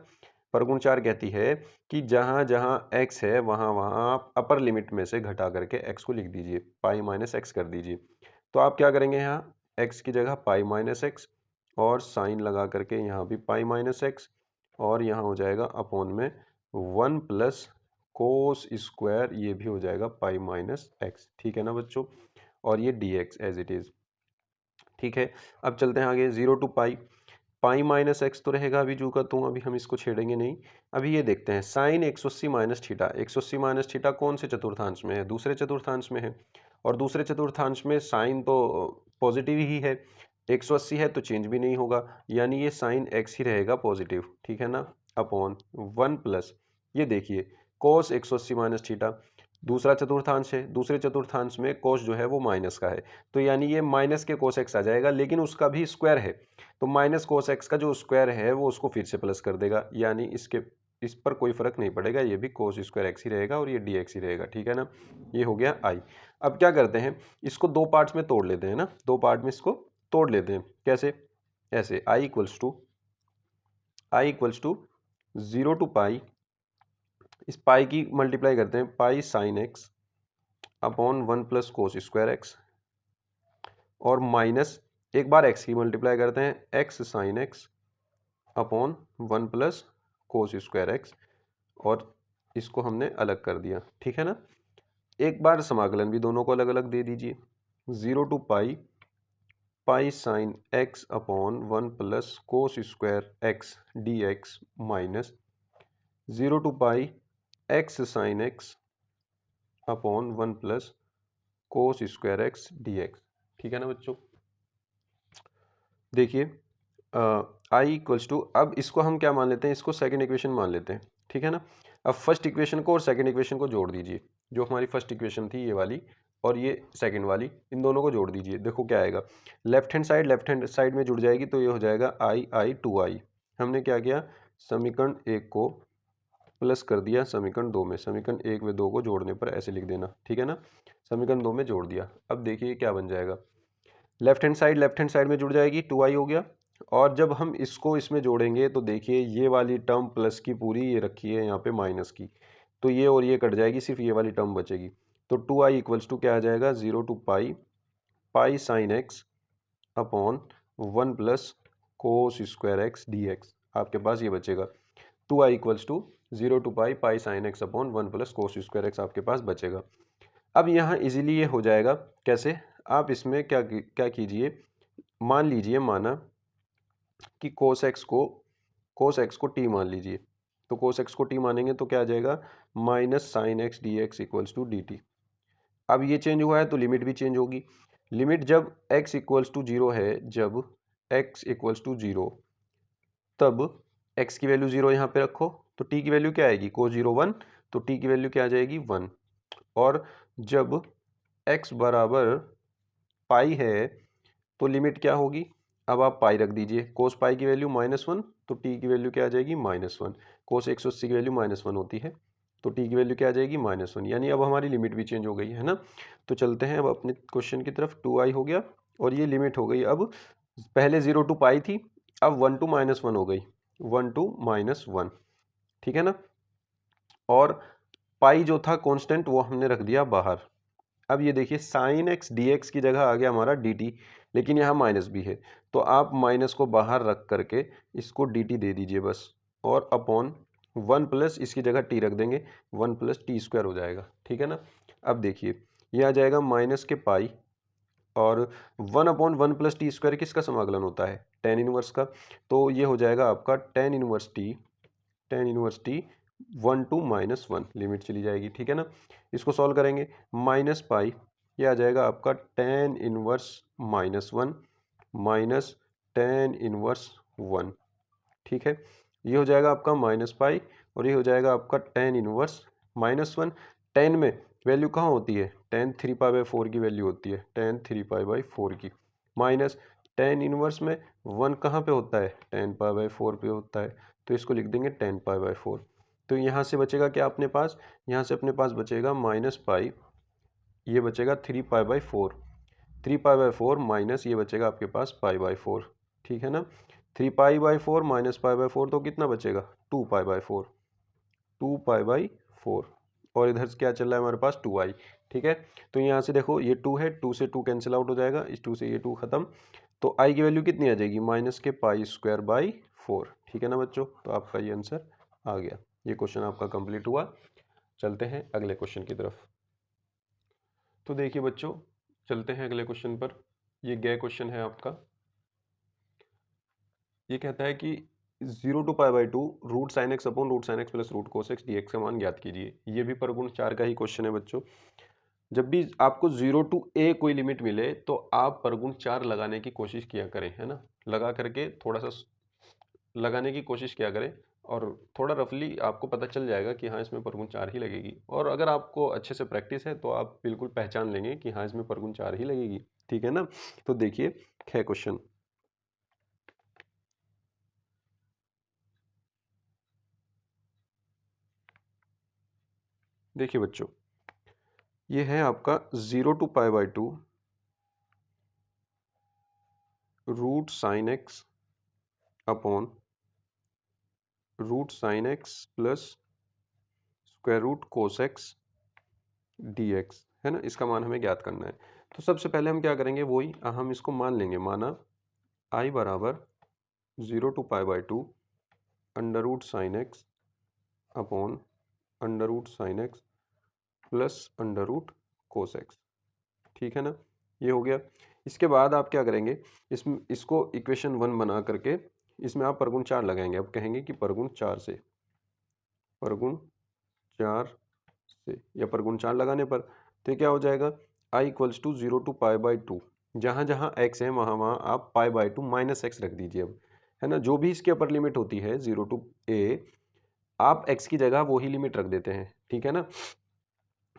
परगुण 4 कहती है कि जहाँ जहाँ x है वहाँ वहाँ आप अपर लिमिट में से घटा करके x को लिख दीजिए, पाई माइनस एक्स कर दीजिए। तो आप क्या करेंगे, यहाँ x की जगह पाई माइनस एक्स और साइन लगा करके यहाँ भी पाई माइनस एक्स, और यहाँ हो जाएगा अपॉन में 1 प्लस कोस स्क्वायर, ये भी हो जाएगा पाई माइनस एक्स, ठीक है ना बच्चों, और ये d x as it is, ठीक है। अब चलते हैं आगे, 0 to pi, pi minus x तो रहेगा अभी जू का तू, अभी हम इसको छेड़ेंगे नहीं। अभी ये देखते हैं sine 180 minus theta, 180 minus theta कौन से चतुर्थांश में है, दूसरे चतुर्थांश में है, और दूसरे चतुर्थांश में साइन तो पॉजिटिव ही है, 180 है तो चेंज भी नहीं होगा, यानी ये साइन एक्स ही रहेगा पॉजिटिव, ठीक है ना, अपॉन 1 प्लस, ये देखिए कोस 180 माइनस थीटा, दूसरा चतुर्थांश है, दूसरे चतुर्थांश में कोस जो है वो माइनस का है, तो यानी ये माइनस के कोस एक्स आ जाएगा, लेकिन उसका भी स्क्वायर है, तो माइनस कोस एक्स का जो स्क्वायर है वो उसको फिर से प्लस कर देगा, यानी इस पर कोई फर्क नहीं पड़ेगा, ये भी कोस स्क्वायर एक्स ही रहेगा और ये डी एक्स ही रहेगा, ठीक है ना। ये हो गया आई। अब क्या करते हैं, इसको दो पार्ट्स में तोड़ लेते हैं ना, दो पार्ट में इसको तोड़ लेते हैं, कैसे, ऐसे आई इक्वल्स टू 0 टू पाई, इस पाई की मल्टीप्लाई करते हैं, पाई sine x upon 1 plus cos square x, और माइनस एक बार एक्स की मल्टीप्लाई करते हैं, x sine x upon 1 plus cos square x, और इसको हमने अलग कर दिया, ठीक है ना। एक बार समाकलन भी दोनों को अलग अलग दे दीजिए, 0 to pi pi sine x upon 1 plus cos square x D x minus 0 to pi x sine x upon 1 plus cos square x D x. ठीक है ना बच्चों। देखिए आई इक्वल्स टू, अब इसको हम क्या मान लेते हैं, इसको सेकंड इक्वेशन मान लेते हैं। ठीक है ना। अब फर्स्ट इक्वेशन को और सेकंड इक्वेशन को जोड़ दीजिए। जो हमारी फर्स्ट इक्वेशन थी ये वाली और ये सेकंड वाली, इन दोनों को जोड़ दीजिए। देखो क्या आएगा, लेफ्ट हैंड साइड में जुड़ जाएगी तो ये हो जाएगा आई आई टू आई। हमने क्या किया, समीकरण एक को प्लस कर दिया समीकरण दो में, समीकरण एक व दो को जोड़ने पर ऐसे लिख देना। ठीक है ना। समीकरण दो में जोड़ दिया। अब देखिए क्या बन जाएगा, लेफ्ट हैंड साइड में जुड़ जाएगी, टू आई हो गया। और जब हम इसको इसमें जोड़ेंगे तो देखिए ये वाली टर्म प्लस की पूरी ये रखी है यहाँ पे माइनस की, तो ये और ये कट जाएगी, सिर्फ ये वाली टर्म बचेगी। तो टू आई इक्वल्स टू क्या आ जाएगा, 0 to pi pi sine x upon 1 plus cos square x D x. आपके पास ये बचेगा two I equals to 0 to pi pi sine x upon 1 plus cos square x आपके पास बचेगा। अब यहाँ इजीली ये हो जाएगा। कैसे, आप इसमें क्या कीजिए, मान लीजिए, माना कि कोस एक्स को टी मान लीजिए। तो कोस एक्स को टी मानेंगे तो क्या आ जाएगा, minus sine x D x equals to d t. अब ये चेंज हुआ है तो लिमिट भी चेंज होगी। लिमिट जब x इक्वल्स टू जीरो है, जब x इक्वल्स टू जीरो, तब x की वैल्यू जीरो यहाँ पे रखो तो t की वैल्यू क्या आएगी, कोस जीरो वन, तो t की वैल्यू क्या आ जाएगी, वन। और जब x बराबर पाई है तो लिमिट क्या होगी, अब आप पाई रख दीजिए, कोस पाई की वैल्यू माइनस वन, तो टी की वैल्यू क्या आ जाएगी, माइनस वन। कोस 180 की वैल्यू माइनस वन होती है, तो टी की वैल्यू क्या आ जाएगी, माइनस वन। यानी अब हमारी लिमिट भी चेंज हो गई है ना। तो चलते हैं अब अपने क्वेश्चन की तरफ। टू आई हो गया और ये लिमिट हो गई। अब पहले 0 टू पाई थी, अब 1 टू माइनस वन हो गई, 1 टू माइनस वन। ठीक है ना। और पाई जो था कॉन्स्टेंट वो हमने रख दिया बाहर। अब ये देखिए साइन एक्स डी एक्स की जगह आ गया हमारा डी टी, लेकिन यहाँ माइनस भी है, तो आप माइनस को बाहर रख करके इसको डी टी दे दीजिए बस। और अपॉन 1 प्लस इसकी जगह टी रख देंगे, 1 प्लस टी स्क्वायर हो जाएगा। ठीक है ना। अब देखिए ये आ जाएगा माइनस के पाई, और 1 अपॉन 1 प्लस टी स्क्वायर किसका समाकलन होता है, टेन इनवर्स का। तो ये हो जाएगा आपका tan inverse t 1 to minus one, limit चली जाएगी। ठीक है ना। इसको सॉल्व करेंगे, माइनस पाई, ये आ जाएगा आपका tan inverse minus one minus tan inverse one. ठीक है। ये हो जाएगा आपका माइनस पाई, और ये हो जाएगा आपका tan inverse minus one. Ten में वैल्यू कहाँ होती है, ten three pi by four की वैल्यू होती है, ten three pi by four की, माइनस टेन इनवर्स में वन कहाँ पे होता है, टेन पाई बाई फोर पे होता है, तो इसको लिख देंगे टेन पाई बाई फोर। तो यहाँ से बचेगा क्या अपने पास, यहाँ से अपने पास बचेगा माइनस पाई, ये बचेगा three pi by four, three pi by four minus ये बचेगा आपके पास पाई बाई फोर। ठीक है ना। Three pi by four minus pi by four, तो कितना बचेगा, two pi by four, two pi by four. और इधर से क्या चल रहा है हमारे पास, टू आई। ठीक है। तो यहाँ से देखो ये टू है, टू से टू कैंसिल आउट हो जाएगा, इस टू से ये टू खत्म। तो आई की वैल्यू कितनी आ जाएगी, माइनस के पाई स्क्वायर बाई फोर। ठीक है ना बच्चों। तो आपका ये आंसर आ गया। ये क्वेश्चन आपका कंप्लीट हुआ। चलते हैं अगले क्वेश्चन की तरफ। तो देखिए बच्चों, चलते हैं अगले क्वेश्चन पर। ये गया क्वेश्चन है आपका। ये कहता है कि 0 to pi by two root sine x upon root sine x plus root cos x D x का मान ज्ञात कीजिए। ये भी परगुण चार का ही क्वेश्चन है बच्चों। जब भी आपको 0 टू ए कोई लिमिट मिले तो आप परगुण चार लगाने की कोशिश किया करें, है ना। लगा करके थोड़ा सा लगाने की कोशिश किया करें, और थोड़ा रफली आपको पता चल जाएगा कि हाँ इसमें परगुण चार ही लगेगी। और अगर आपको अच्छे से प्रैक्टिस है तो आप बिल्कुल पहचान लेंगे कि हाँ इसमें परगुण चार ही लगेगी। ठीक है ना। तो देखिए है क्वेश्चन। देखिए बच्चों, ये है आपका 0 to pi by two root sine x upon root sine x plus square root cos x D x, है ना। इसका मान हमें ज्ञात करना है। तो सबसे पहले हम क्या करेंगे, वही हम इसको मान लेंगे। माना आई बराबर 0 to pi by two under root sine x upon under root sine x plus under root cos x. ठीक है ना। ये हो गया। इसके बाद आप क्या करेंगे, इसमें इसको इक्वेशन 1 बना करके इसमें आप परगुण 4 लगाएंगे। अब कहेंगे कि परगुण 4 से, परगुण 4 से या परगुण 4 लगाने पर तो ये क्या हो जाएगा, I equals to 0 to pi by two, जहाँ जहाँ एक्स है वहाँ वहाँ आप pi by two minus x रख दीजिए। अब है ना, जो भी इसकी अपर लिमिट होती है 0 टू ए, आप एक्स की जगह वही लिमिट रख देते हैं, ठीक है ना।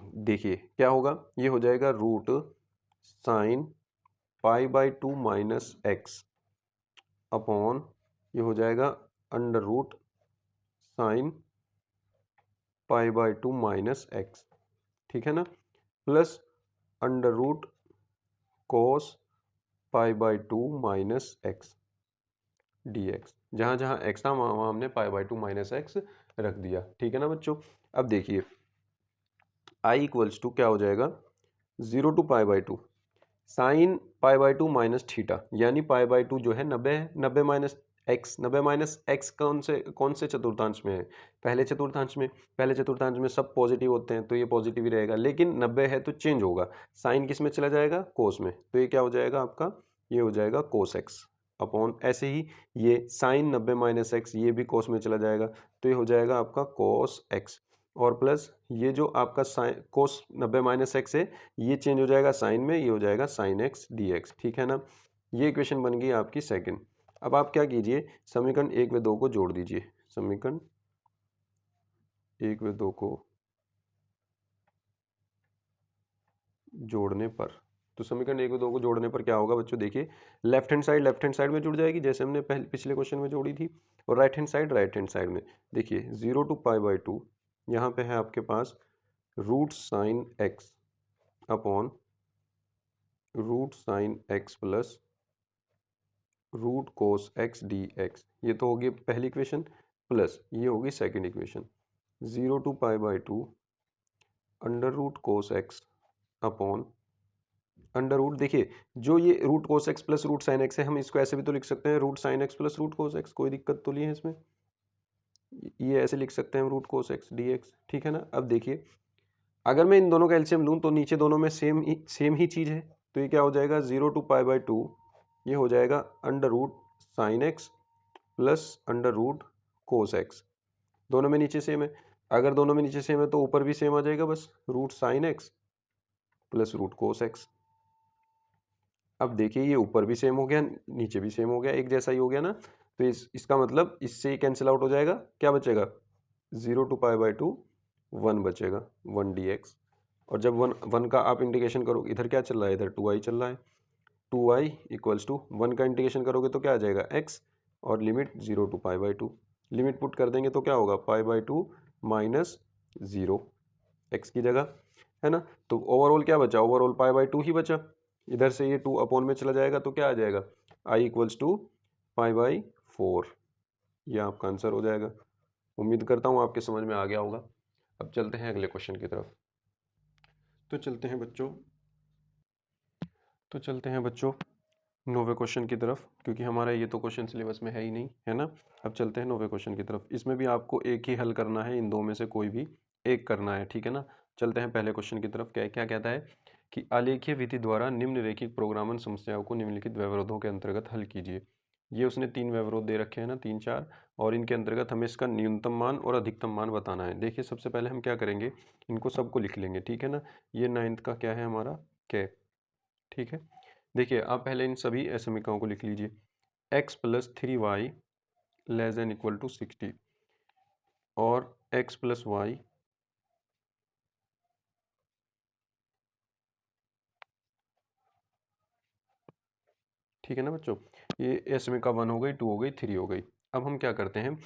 देखिए क्या होगा, ये हो जाएगा root sine pi by two minus x upon, ये हो जाएगा under root sine pi by two minus x, ठीक है ना, plus under root cos pi by two minus x D x. जहाँ जहाँ एक्स था वहाँ वहाँ हमने pi by two minus x रख दिया, ठीक है ना बच्चों। अब देखिए आई इक्वल्स टू क्या हो जाएगा, 0 to pi by two sine pi by two minus theta, यानी पाई बाई टू जो है 90 है, 90 माइनस एक्स, 90 माइनस एक्स कौन से चतुर्थांश में है, पहले चतुर्थांश में। पहले चतुर्थांश में सब पॉजिटिव होते हैं तो ये पॉजिटिव ही रहेगा, लेकिन 90 है तो चेंज होगा, साइन किस में चला जाएगा, कोस में, तो ये क्या हो जाएगा आपका, ये हो जाएगा कोस एक्स अपॉन, ऐसे ही ये साइन 90 माइनस एक्स ये भी कोस में चला जाएगा, तो ये हो जाएगा आपका कोस एक्स, और प्लस ये जो आपका साइन कोस 90 माइनस एक्स है ये चेंज हो जाएगा साइन में, ये हो जाएगा साइन एक्स डी एक्स, ठीक है ना। ये इक्वेशन बन गई आपकी सेकंड। अब आप क्या कीजिए, समीकरण 1 व 2 को जोड़ दीजिए, समीकरण 1 व 2 को जोड़ने पर, तो समीकरण 1 व 2 को जोड़ने पर क्या होगा बच्चों, देखिए लेफ्ट हैंड साइड में जुड़ जाएगी जैसे हमने पिछले क्वेश्चन में जोड़ी थी, और राइट हैंड साइड में देखिए 0 टू पाई बाई टू, यहाँ पे है आपके पास root sine x upon root sine x plus root cos x D X, ये तो होगी पहली इक्वेशन, प्लस ये होगी second equation 0 to pi by two under root cos X upon under root, देखिए जो ये root cos X plus root sine X है, हम इसको ऐसे भी तो लिख सकते हैं root sine x plus root cos X, कोई दिक्कत तो नहीं है इसमें, ये ऐसे लिख सकते हैं root cos x D x, ठीक है ना। अब देखिए अगर मैं इन दोनों का एलसीएम लूँ तो नीचे दोनों में सेम ही चीज़ है, तो ये क्या हो जाएगा 0 टू पाई बाई टू, ये हो जाएगा under root sine x plus under root cos x, दोनों में नीचे सेम है, अगर दोनों में नीचे सेम है तो ऊपर भी सेम आ जाएगा, बस root sine x plus root cos x. अब देखिए ये ऊपर भी सेम हो गया, नीचे भी सेम हो गया, एक जैसा ही हो गया ना, तो इसका मतलब इससे ही कैंसिल आउट हो जाएगा, क्या बचेगा 0 टू पाई बाई टू 1 बचेगा, 1 डी एक्स, और जब वन का आप इंटीग्रेशन करोगे, इधर क्या चल रहा है, इधर 2i चल रहा है, 2i इक्वल्स टू 1 का इंटीग्रेशन करोगे तो क्या आ जाएगा x, और limit 0 to pi by two, limit put कर देंगे तो क्या होगा pi by two minus 0 x की जगह, है ना। तो ओवरऑल क्या बचा, ओवरऑल पाई बाई टू ही बचा, इधर से ये 2 अपॉन में चला जाएगा तो क्या आ जाएगा I equals to pi by 4, ये आपका आंसर हो जाएगा। उम्मीद करता हूँ आपके समझ में आ गया होगा। अब चलते हैं अगले क्वेश्चन की तरफ। तो चलते हैं बच्चों 9वें क्वेश्चन की तरफ, क्योंकि हमारा ये तो क्वेश्चन सिलेबस में है ही नहीं, है ना। अब चलते हैं 9वें क्वेश्चन की तरफ, इसमें भी आपको एक ही हल करना है, इन दो में से कोई भी एक करना है, ठीक है ना। चलते हैं पहले क्वेश्चन की तरफ, क्या क्या कहता है कि आलेखीय विधि द्वारा निम्नरेखिक प्रोग्रामन समस्याओं को निम्नलिखित व्यवरोधों के अंतर्गत हल कीजिए। ये उसने 3 व्यवरोध दे रखे हैं ना, 3 4, और इनके अंतर्गत हमें इसका न्यूनतम मान और अधिकतम मान बताना है। देखिए सबसे पहले हम क्या करेंगे, इनको सबको लिख लेंगे, ठीक है ना। ये 9th का क्या है हमारा के, ठीक है। देखिए आप पहले इन सभी असमीकरणों को लिख लीजिए, x plus 3y less than equal to 60 और x प्लस वाई ठीक है ना बच्चों। ये असमीका 1 हो गई, 2 हो गई, 3 हो गई। अब हम क्या करते हैं,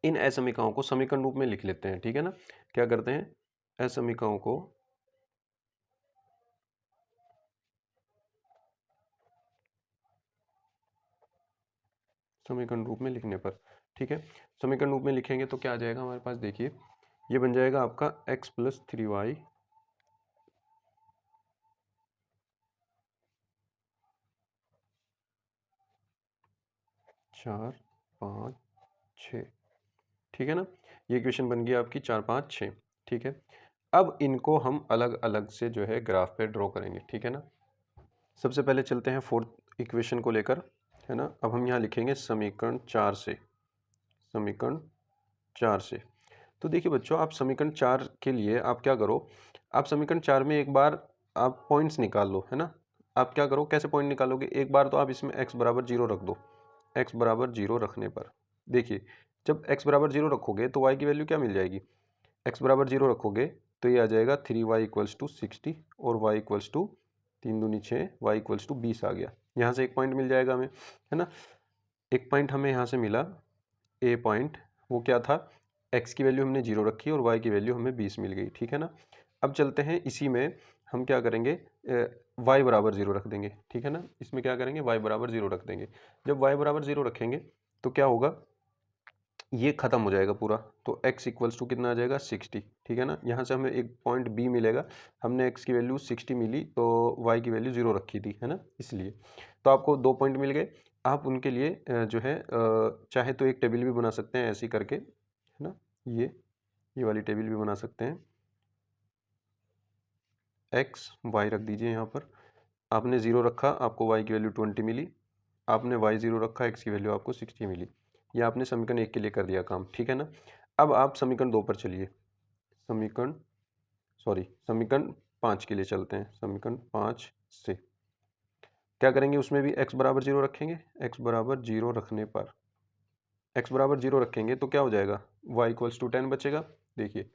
इन असमीकाओं को समीकरण रूप में लिख लेते हैं, ठीक है ना। क्या करते हैं, असमीकाओं को समीकरण रूप में लिखने पर, ठीक है, समीकरण रूप में लिखेंगे तो क्या आ जाएगा हमारे पास, देखिए ये बन जाएगा आपका x प्लस 3y 4 5 6, ठीक है ना। ये इक्वेशन बन गई आपकी 4 5 6, ठीक है। अब इनको हम अलग अलग से जो है ग्राफ पे ड्रॉ करेंगे, ठीक है ना। सबसे पहले चलते हैं फोर्थ इक्वेशन को लेकर, है ना। अब हम यहाँ लिखेंगे समीकरण 4 से, समीकरण 4 से। तो देखिए बच्चों, आप समीकरण 4 के लिए आप क्या करो, आप समीकरण 4 में एक बार आप पॉइंट्स निकाल लो, है ना। आप क्या करो, कैसे पॉइंट निकालोगे, एक बार तो आप इसमें x बराबर 0 रख दो। x बराबर 0 रखने पर देखिए, जब x बराबर 0 रखोगे तो y की वैल्यू क्या मिल जाएगी, x बराबर 0 रखोगे तो ये आ जाएगा 3y इक्वल्स टू 60 और y इक्वल्स टू 3 दूनी 6, y इक्वल्स टू 20 आ गया। यहाँ से एक पॉइंट मिल जाएगा हमें, है ना। एक पॉइंट हमें यहाँ से मिला, ए पॉइंट, वो क्या था, x की वैल्यू हमने 0 रखी और y की वैल्यू हमें 20 मिल गई, ठीक है ना। अब चलते हैं इसी में, हम क्या करेंगे, y बराबर 0 रख देंगे, ठीक है ना। इसमें क्या करेंगे, y बराबर 0 रख देंगे। जब y बराबर 0 रखेंगे तो क्या होगा, ये खत्म हो जाएगा पूरा, तो x इक्वल्स टू कितना आ जाएगा 60, ठीक है ना। यहाँ से हमें एक पॉइंट b मिलेगा, हमने x की वैल्यू 60 मिली तो y की वैल्यू 0 रखी थी, है ना, इसलिए। तो आपको 2 पॉइंट मिल गए। आप उनके लिए जो है चाहे तो एक टेबल भी बना सकते हैं ऐसे ही करके, है ना। ये वाली टेबल भी बना सकते हैं, x y रख दीजिए यहाँ पर। आपने 0 रखा, आपको y की वैल्यू 20 मिली। आपने y 0 रखा, x की वैल्यू आपको 60 मिली। ये आपने समीकरण 1 के लिए कर दिया काम, ठीक है ना। अब आप समीकरण 2 पर चलिए, समीकरण 5 के लिए चलते हैं। समीकरण 5 से क्या करेंगे, उसमें भी x बराबर 0 रखेंगे। x बराबर 0 रखने पर, x बराबर 0 रखेंगे तो क्या हो जाएगा, y इक्वल्स टू 10 बचेगा। देखिए,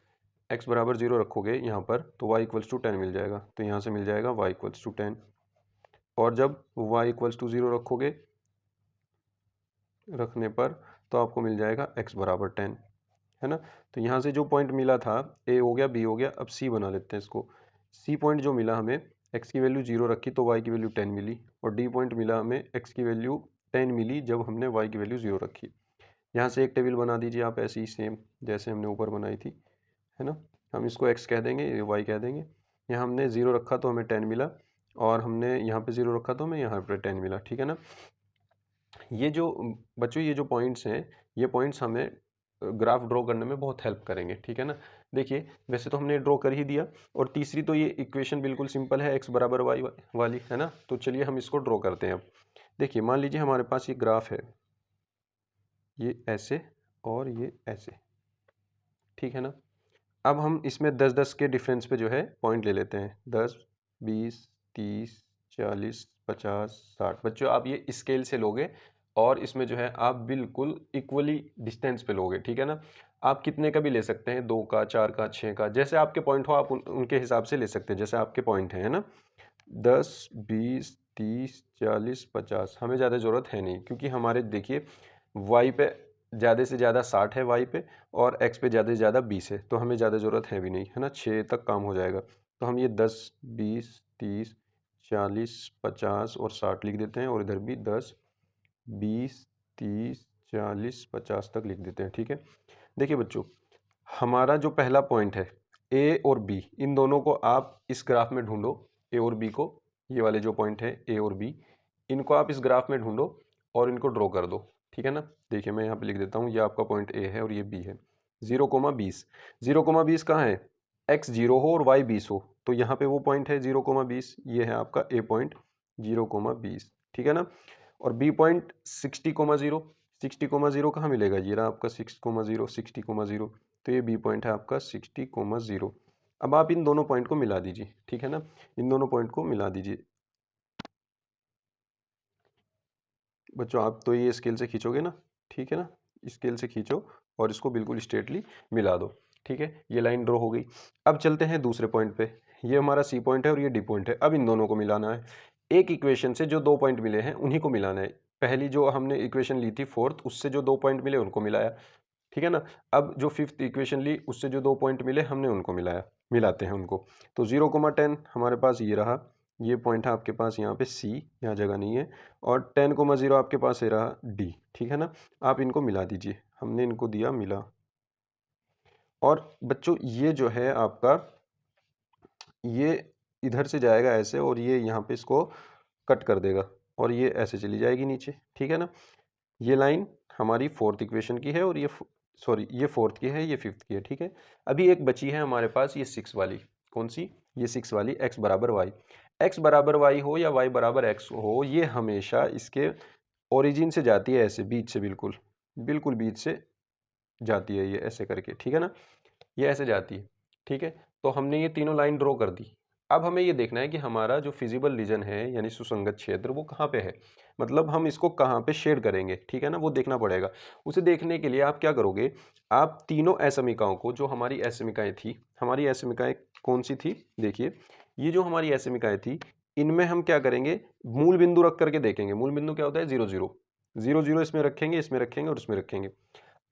x बराबर 0 रखोगे यहाँ पर तो y इक्वल्स टू 10 मिल जाएगा, तो यहाँ से मिल जाएगा y इक्वल्स टू 10। और जब y इक्वल्स टू 0 रखोगे, रखने पर तो आपको मिल जाएगा x बराबर 10, है ना। तो यहाँ से जो पॉइंट मिला था, a हो गया, b हो गया, अब c बना लेते हैं इसको। c पॉइंट जो मिला हमें, x की वैल्यू 0 रखी तो y की वैल्यू 10 मिली, और d पॉइंट मिला हमें, x की वैल्यू 10 मिली जब हमने y की वैल्यू 0 रखी। यहाँ से एक टेबल बना दीजिए आप ऐसी ही सेम जैसे हमने ऊपर बनाई थी, है ना। हम इसको x कह देंगे, ये y कह देंगे। यहाँ हमने 0 रखा तो हमें 10 मिला, और हमने यहाँ पे 0 रखा तो हमें यहाँ पर 10 मिला, ठीक है ना। ये जो बच्चों, ये जो पॉइंट्स हैं, ये पॉइंट्स हमें ग्राफ ड्रॉ करने में बहुत हेल्प करेंगे, ठीक है ना। देखिए, वैसे तो हमने ड्रॉ कर ही दिया, और तीसरी तो ये इक्वेशन बिल्कुल सिंपल है, x बराबर y वाली, है ना। तो चलिए हम इसको ड्रॉ करते हैं अब। देखिए, मान लीजिए हमारे पास ये ग्राफ है, ये ऐसे और ये ऐसे, ठीक है ना। अब हम इसमें 10-10 के डिफरेंस पे जो है पॉइंट ले लेते हैं, 10, 20, 30, 40, 50, 60। बच्चों, आप ये स्केल से लोगे और इसमें जो है आप बिल्कुल इक्वली डिस्टेंस पे लोगे, ठीक है ना। आप कितने का भी ले सकते हैं, 2 का, 4 का, 6 का, जैसे आपके पॉइंट हो आप उनके हिसाब से ले सकते हैं, जैसे आपके पॉइंट है ना। 10, 20, 30, 40, 50, हमें ज़्यादा ज़रूरत है नहीं, क्योंकि हमारे देखिए वाई पे ज़्यादा से ज़्यादा 60 है वाई पे, और एक्स पे ज़्यादा से ज़्यादा 20 है, तो हमें ज़्यादा ज़रूरत है भी नहीं, है ना। 6 तक काम हो जाएगा। तो हम ये 10, 20, 30, 40, 50 और 60 लिख देते हैं, और इधर भी 10, 20, 30, 40, 50 तक लिख देते हैं, ठीक है। देखिए बच्चों, हमारा जो पहला पॉइंट है, ए और बी, इन दोनों को आप इस ग्राफ में ढूंढो, ए और बी को, ये वाले जो पॉइंट है ए और बी, इनको आप इस ग्राफ में ढूंढो और इनको ड्रॉ कर दो, ठीक है ना। देखिए, मैं यहाँ पे लिख देता हूँ, ये आपका पॉइंट ए है और ये बी है। 0,20, 0,20 कहाँ है, x 0 हो और y 20 हो, तो यहाँ पे वो पॉइंट है 0,20, ये है आपका ए पॉइंट 0,20, ठीक है ना। और बी पॉइंट 60,0, 60,0 कहाँ मिलेगा, ये रहा आपका 6,0, 60,0, तो ये बी पॉइंट है आपका 60,0। अब आप इन दोनों पॉइंट को मिला दीजिए, ठीक है ना, इन दोनों पॉइंट को मिला दीजिए। बच्चों, आप तो ये स्केल से खींचोगे ना, ठीक है ना, स्केल से खींचो और इसको बिल्कुल स्ट्रेटली मिला दो, ठीक है। ये लाइन ड्रॉ हो गई। अब चलते हैं दूसरे पॉइंट पे, ये हमारा सी पॉइंट है और ये डी पॉइंट है। अब इन दोनों को मिलाना है, एक इक्वेशन से जो 2 पॉइंट मिले हैं उन्हीं को मिलाना है। पहली जो हमने इक्वेशन ली थी फोर्थ, उससे जो 2 पॉइंट मिले उनको मिलाया, ठीक है ना। अब जो फिफ्थ इक्वेशन ली, उससे जो 2 पॉइंट मिले हमने उनको मिलाया, मिलाते हैं उनको। तो 0,10 हमारे पास ये रहा, ये पॉइंट है आपके पास यहाँ पे सी, यहाँ जगह नहीं है, और 10,0 आपके पास ये रहा डी, ठीक है ना। आप इनको मिला दीजिए, हमने इनको दिया मिला। और बच्चों, ये जो है आपका, ये इधर से जाएगा ऐसे, और ये यहाँ पे इसको कट कर देगा, और ये ऐसे चली जाएगी नीचे, ठीक है ना। ये लाइन हमारी फोर्थ इक्वेशन की है, और ये ये फोर्थ की है, ये फिफ्थ की है, ठीक है। अभी एक बची है हमारे पास, ये 6 वाली, कौन सी, ये 6 वाली, x बराबर y। x बराबर y हो या y बराबर x हो, ये हमेशा इसके ओरिजिन से जाती है, ऐसे बीच से, बिल्कुल बिल्कुल बीच से जाती है ये ऐसे करके, ठीक है ना, ये ऐसे जाती है, ठीक है। तो हमने ये तीनों लाइन ड्रॉ कर दी। अब हमें ये देखना है कि हमारा जो फिजिबल रीजन है यानी सुसंगत क्षेत्र वो कहाँ पे है, मतलब हम इसको कहाँ पे शेड करेंगे, ठीक है ना, वो देखना पड़ेगा। उसे देखने के लिए आप क्या करोगे, आप तीनों असमिकाओं को, जो हमारी असमिकाएं थी, हमारी असमिकाएं कौन सी थी, देखिए ये जो हमारी असमिकाएं थी, इनमें हम क्या करेंगे, मूल बिंदु रख करके देखेंगे। मूल बिंदु क्या होता है, 0 0 0 0 इसमें रखेंगे, इसमें रखेंगे और इसमें रखेंगे।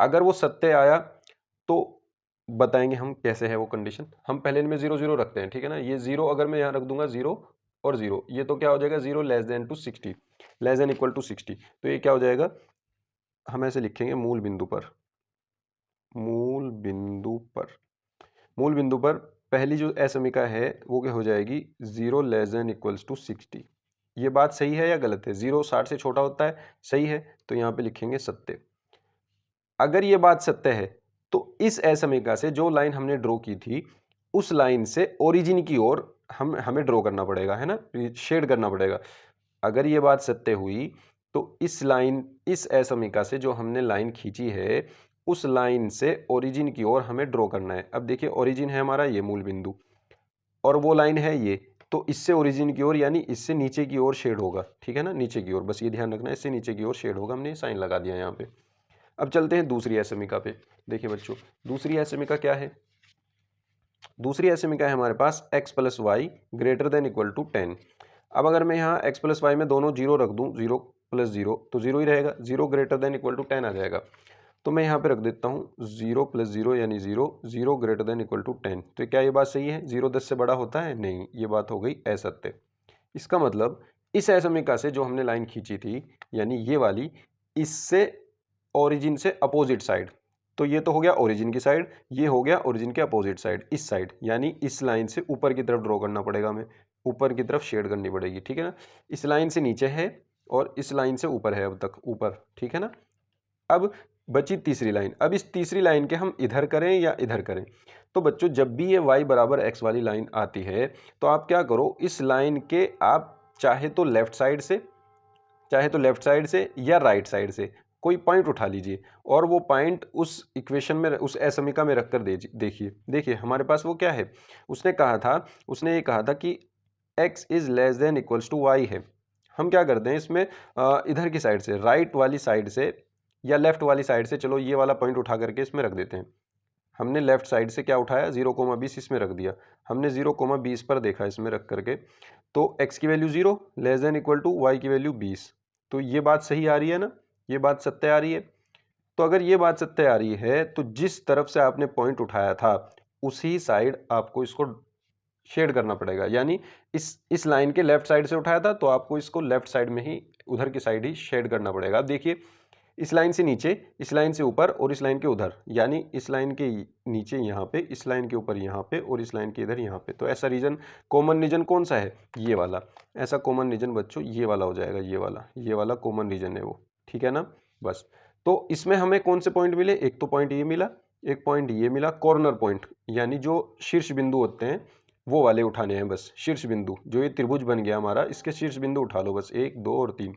अगर वो सत्य आया तो बताएंगे हम कैसे है वो कंडीशन। हम पहले इनमें 0 0 रखते हैं, ठीक है ना। ये 0 अगर मैं यहाँ रख दूंगा 0 और 0, ये तो क्या हो जाएगा, 0 less than to 60, less than equal to 60। तो ये क्या हो जाएगा, हम ऐसे लिखेंगे मूल बिंदु पर, मूल बिंदु पर, मूल बिंदु पर पहली जो असमिका है वो क्या हो जाएगी, 0 लेस देन इक्वल्स टू 60। ये बात सही है या गलत है, 0 60 से छोटा होता है, सही है, तो यहाँ पे लिखेंगे सत्य। अगर ये बात सत्य है तो इस असमिका से जो लाइन हमने ड्रॉ की थी उस लाइन से ओरिजिन की ओर हमें ड्रॉ करना पड़ेगा, है ना, शेड करना पड़ेगा। अगर ये बात सत्य हुई तो इस लाइन, इस असमिका से जो हमने लाइन खींची है उस लाइन से ओरिजिन की ओर हमें ड्रॉ करना है। अब देखिए ओरिजिन है हमारा ये मूल बिंदु और वो लाइन है ये, तो इससे ओरिजिन की ओर यानी इससे नीचे की ओर शेड होगा, ठीक है ना, नीचे की ओर, बस ये ध्यान रखना है, इससे नीचे की ओर शेड होगा। हमने साइन लगा दिया यहाँ पे। अब चलते हैं दूसरी असमिका पे। देखिए बच्चों, दूसरी असमिका क्या है, दूसरी असमिका है हमारे पास x plus y greater than equal to 10। अब अगर मैं यहाँ x प्लस वाई में दोनों जीरो रख दूँ, 0 प्लस 0 तो 0 ही रहेगा, 0 ग्रेटर देन इक्वल टू 10 आ जाएगा। तो मैं यहाँ पे रख देता हूँ 0 प्लस 0 यानी 0, 0 ग्रेटर देन इक्वल टू 10। तो क्या ये बात सही है, 0 10 से बड़ा होता है, नहीं, ये बात हो गई असत्य। इसका मतलब इस असमिका से जो हमने लाइन खींची थी यानी ये वाली, इससे ओरिजिन से अपोजिट साइड, तो ये तो हो गया ओरिजिन की साइड, ये हो गया ओरिजिन के अपोजिट साइड, इस साइड, यानी इस लाइन से ऊपर की तरफ ड्रॉ करना पड़ेगा हमें, ऊपर की तरफ शेड करनी पड़ेगी, ठीक है ना। इस लाइन से नीचे है और इस लाइन से ऊपर है, अब तक ऊपर, ठीक है ना। अब बची तीसरी लाइन, अब इस तीसरी लाइन के हम इधर करें या इधर करें। तो बच्चों जब भी ये y बराबर x वाली लाइन आती है तो आप क्या करो, इस लाइन के आप चाहे तो लेफ्ट साइड से, चाहे तो लेफ्ट साइड से या राइट साइड से कोई पॉइंट उठा लीजिए और वो पॉइंट उस इक्वेशन में, उस असमिका में रखकर देखिए। देखिए हमारे पास वो क्या है, उसने कहा था, उसने ये कहा था कि x is less than equals to y है। हम क्या करते हैं इसमें, इधर की साइड से, राइट वाली साइड से या लेफ्ट वाली साइड से, चलो ये वाला पॉइंट उठा करके इसमें रख देते हैं। हमने लेफ्ट साइड से क्या उठाया, 0,20 इसमें रख दिया, हमने 0,20 पर देखा इसमें रख करके, तो x की value 0 less than equal to y की वैल्यू 20। तो ये बात सही आ रही है ना, ये बात सत्य आ रही है। तो अगर ये बात सत्य आ रही है तो जिस तरफ से आपने पॉइंट उठाया था उसी साइड आपको इसको शेड करना पड़ेगा, यानी इस लाइन के लेफ्ट साइड से उठाया था तो आपको इसको लेफ्ट साइड में ही, उधर की साइड ही शेड करना पड़ेगा। अब देखिए इस लाइन से नीचे, इस लाइन से ऊपर और इस लाइन के उधर, यानी इस लाइन के नीचे यहाँ पे, इस लाइन के ऊपर यहाँ पे और इस लाइन के इधर यहाँ पे। तो ऐसा रीजन, कॉमन रीजन कौन सा है, ये वाला। ऐसा कॉमन रीजन बच्चों ये वाला हो जाएगा, ये वाला कॉमन रीजन है वो, ठीक है ना। बस, तो इसमें हमें कौन से पॉइंट मिले, एक तो पॉइंट ये मिला, एक पॉइंट ये मिला, कॉर्नर पॉइंट, यानी जो शीर्ष बिंदु होते हैं वो वाले उठाने हैं बस। शीर्ष बिंदु, जो ये त्रिभुज बन गया हमारा, इसके शीर्ष बिंदु उठा लो बस, 1 2 और 3।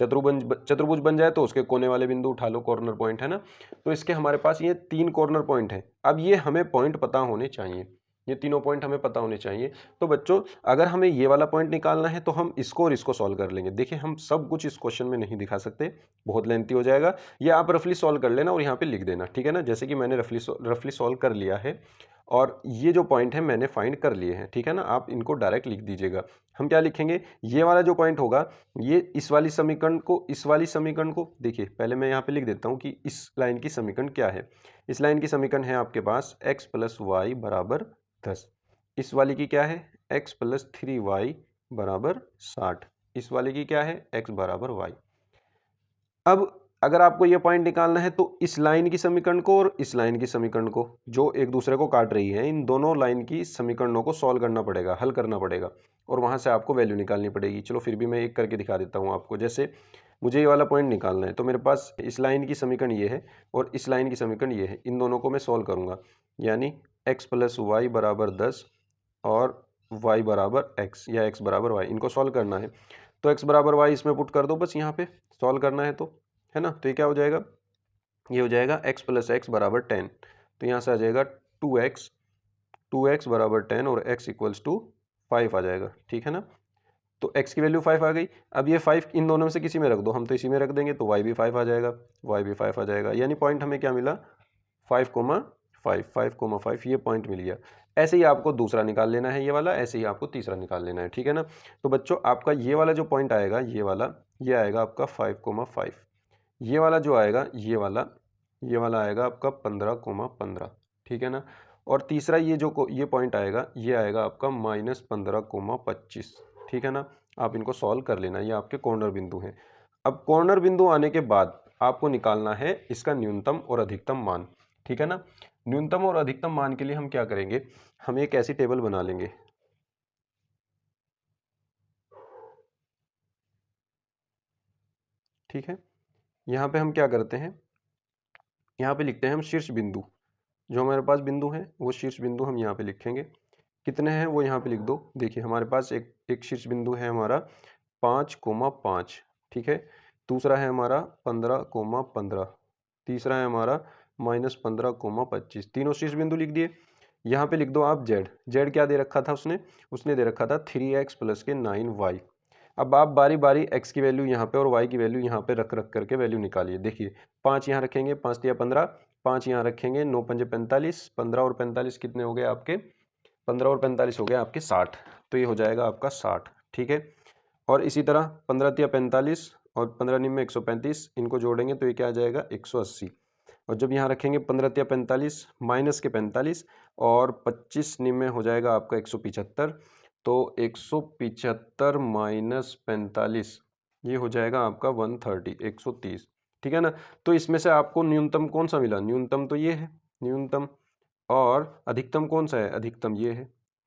चतुर्भुज बन जाए तो उसके कोने वाले बिंदु उठा लो, कॉर्नर पॉइंट, है ना। तो इसके हमारे पास ये 3 कॉर्नर पॉइंट हैं। अब ये हमें पॉइंट पता होने चाहिए, ये तीनों पॉइंट हमें पता होने चाहिए। तो बच्चों अगर हमें ये वाला पॉइंट निकालना है तो हम इसको और इसको सॉल्व कर लेंगे। देखिए हम सब कुछ इस क्वेश्चन में नहीं दिखा सकते, बहुत लेंथी हो जाएगा, ये आप रफली सॉल्व कर लेना और यहाँ पे लिख देना, ठीक है ना। जैसे कि मैंने रफली सॉल्व कर लिया है और ये जो पॉइंट है मैंने फाइंड कर लिए हैं, ठीक है ना। आप इनको डायरेक्ट लिख दीजिएगा। हम क्या लिखेंगे, ये वाला जो पॉइंट होगा ये इस वाली समीकरण को, इस वाली समीकरण को, देखिए पहले मैं यहाँ पे लिख देता हूँ कि इस लाइन की समीकरण क्या है। इस लाइन की समीकरण है आपके पास x प्लस वाई बराबर 10। इस वाली की क्या है, x प्लस 3y बराबर 60। इस वाले की क्या है, x बराबर y। अब अगर आपको ये पॉइंट निकालना है तो इस लाइन की समीकरण को और इस लाइन की समीकरण को, जो एक दूसरे को काट रही है, इन दोनों लाइन की समीकरणों को सॉल्व करना पड़ेगा, हल करना पड़ेगा और वहां से आपको वैल्यू निकालनी पड़ेगी। चलो फिर भी मैं एक करके दिखा देता हूँ आपको। जैसे मुझे ये वाला पॉइंट निकालना है तो मेरे पास इस लाइन की समीकरण ये है और इस लाइन की समीकरण ये है, इन दोनों को मैं सॉल्व करूँगा, यानी x प्लस वाई बराबर 10 और y बराबर x या x बराबर y, इनको सॉल्व करना है। तो x बराबर y इसमें पुट कर दो बस, यहाँ पे सॉल्व करना है तो, है ना। तो ये क्या हो जाएगा, ये हो जाएगा x प्लस एक्स बराबर 10। तो यहाँ से आ जाएगा 2x बराबर 10 और x इक्वल्स टू 5 आ जाएगा, ठीक है ना। तो x की वैल्यू 5 आ गई। अब ये 5 इन दोनों में से किसी में रख दो, हम तो इसी में रख देंगे, तो y भी 5 आ जाएगा, y भी 5 आ जाएगा। यानी पॉइंट हमें क्या मिला, 5,5 ये पॉइंट मिल गया। ऐसे ही आपको दूसरा निकाल लेना है ये वाला, ऐसे ही आपको तीसरा निकाल लेना है, ठीक है ना। तो बच्चों आपका ये वाला जो पॉइंट आएगा, ये वाला, ये आएगा आपका 5,5। ये वाला जो आएगा, ये वाला आएगा आपका 15,15, ठीक है ना। और तीसरा ये जो ये पॉइंट आएगा, ये आएगा आपका -15,25, ठीक है ना। आप इनको सॉल्व कर लेना, ये आपके कॉर्नर बिंदु हैं। अब कॉर्नर बिंदु आने के बाद आपको निकालना है इसका न्यूनतम और अधिकतम मान, ठीक है ना। न्यूनतम और अधिकतम मान के लिए हम क्या करेंगे, हम एक ऐसी टेबल बना लेंगे, ठीक है। यहाँ पे हम क्या करते हैं, यहाँ पे लिखते हैं हम शीर्ष बिंदु। जो हमारे पास बिंदु हैं वो शीर्ष बिंदु हम यहाँ पे लिखेंगे। कितने हैं वो यहाँ पे लिख दो। देखिए हमारे पास एक एक शीर्ष बिंदु है हमारा 5,5, ठीक है। दूसरा है हमारा 15,15, तीसरा है हमारा -15,25। तीनों शीर्ष बिंदु लिख दिए। यहाँ पे लिख दो आप जेड क्या दे रखा था उसने, उसने दे रखा था 3x प्लस के 9y। अब आप बारी बारी x की वैल्यू यहाँ पे और y की वैल्यू यहाँ पे रख रख करके वैल्यू निकालिए। देखिए 5 यहाँ रखेंगे, 5 तिया 15, 5 यहाँ रखेंगे, 9 पंजे 45, 15 और 45 कितने हो गए आपके, 15 और 45 हो गए आपके 60। तो ये हो जाएगा आपका 60, ठीक है। और इसी तरह 15 तिया 45 और 15 निम में 135, इनको जोड़ेंगे तो ये क्या आ जाएगा 180। और जब यहाँ रखेंगे 15 तिया 45 माइनस के 45 और 25 निम में हो जाएगा आपका 175। तो 175 माइनस 45 ये हो जाएगा आपका 130, 130, ठीक है ना। तो इसमें से आपको न्यूनतम कौन सा मिला, न्यूनतम तो ये है न्यूनतम, और अधिकतम कौन सा है, अधिकतम ये है।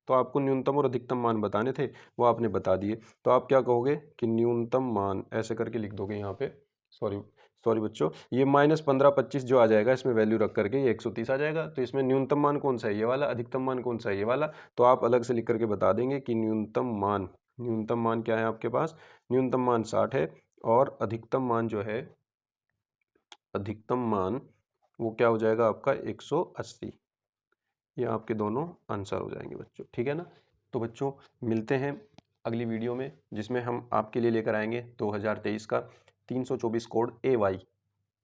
तो आपको न्यूनतम और अधिकतम मान बताने थे, वो आपने बता दिए। तो आप क्या कहोगे कि न्यूनतम मान ऐसे करके लिख दोगे यहाँ पे, सॉरी सॉरी बच्चों, ये -15 25 जो आ जाएगा इसमें वैल्यू रख करके ये 130 आ जाएगा। तो इसमें न्यूनतम मान कौन सा है, ये वाला, अधिकतम मान कौन सा है, ये वाला। तो आप अलग से लिख करके बता देंगे कि न्यूनतम मान क्या है आपके पास, न्यूनतम मान 60 है और अधिकतम मान जो है, अधिकतम मान वो क्या हो जाएगा आपका 180। ये आपके दोनों आंसर हो जाएंगे बच्चों, ठीक है ना। तो बच्चों मिलते हैं अगली वीडियो में, जिसमें हम आपके लिए लेकर आएंगे 2023 का 324 कोड AY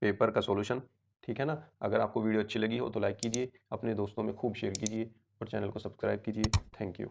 पेपर का सॉल्यूशन, ठीक है ना। अगर आपको वीडियो अच्छी लगी हो तो लाइक कीजिए, अपने दोस्तों में खूब शेयर कीजिए और चैनल को सब्सक्राइब कीजिए। Thank you.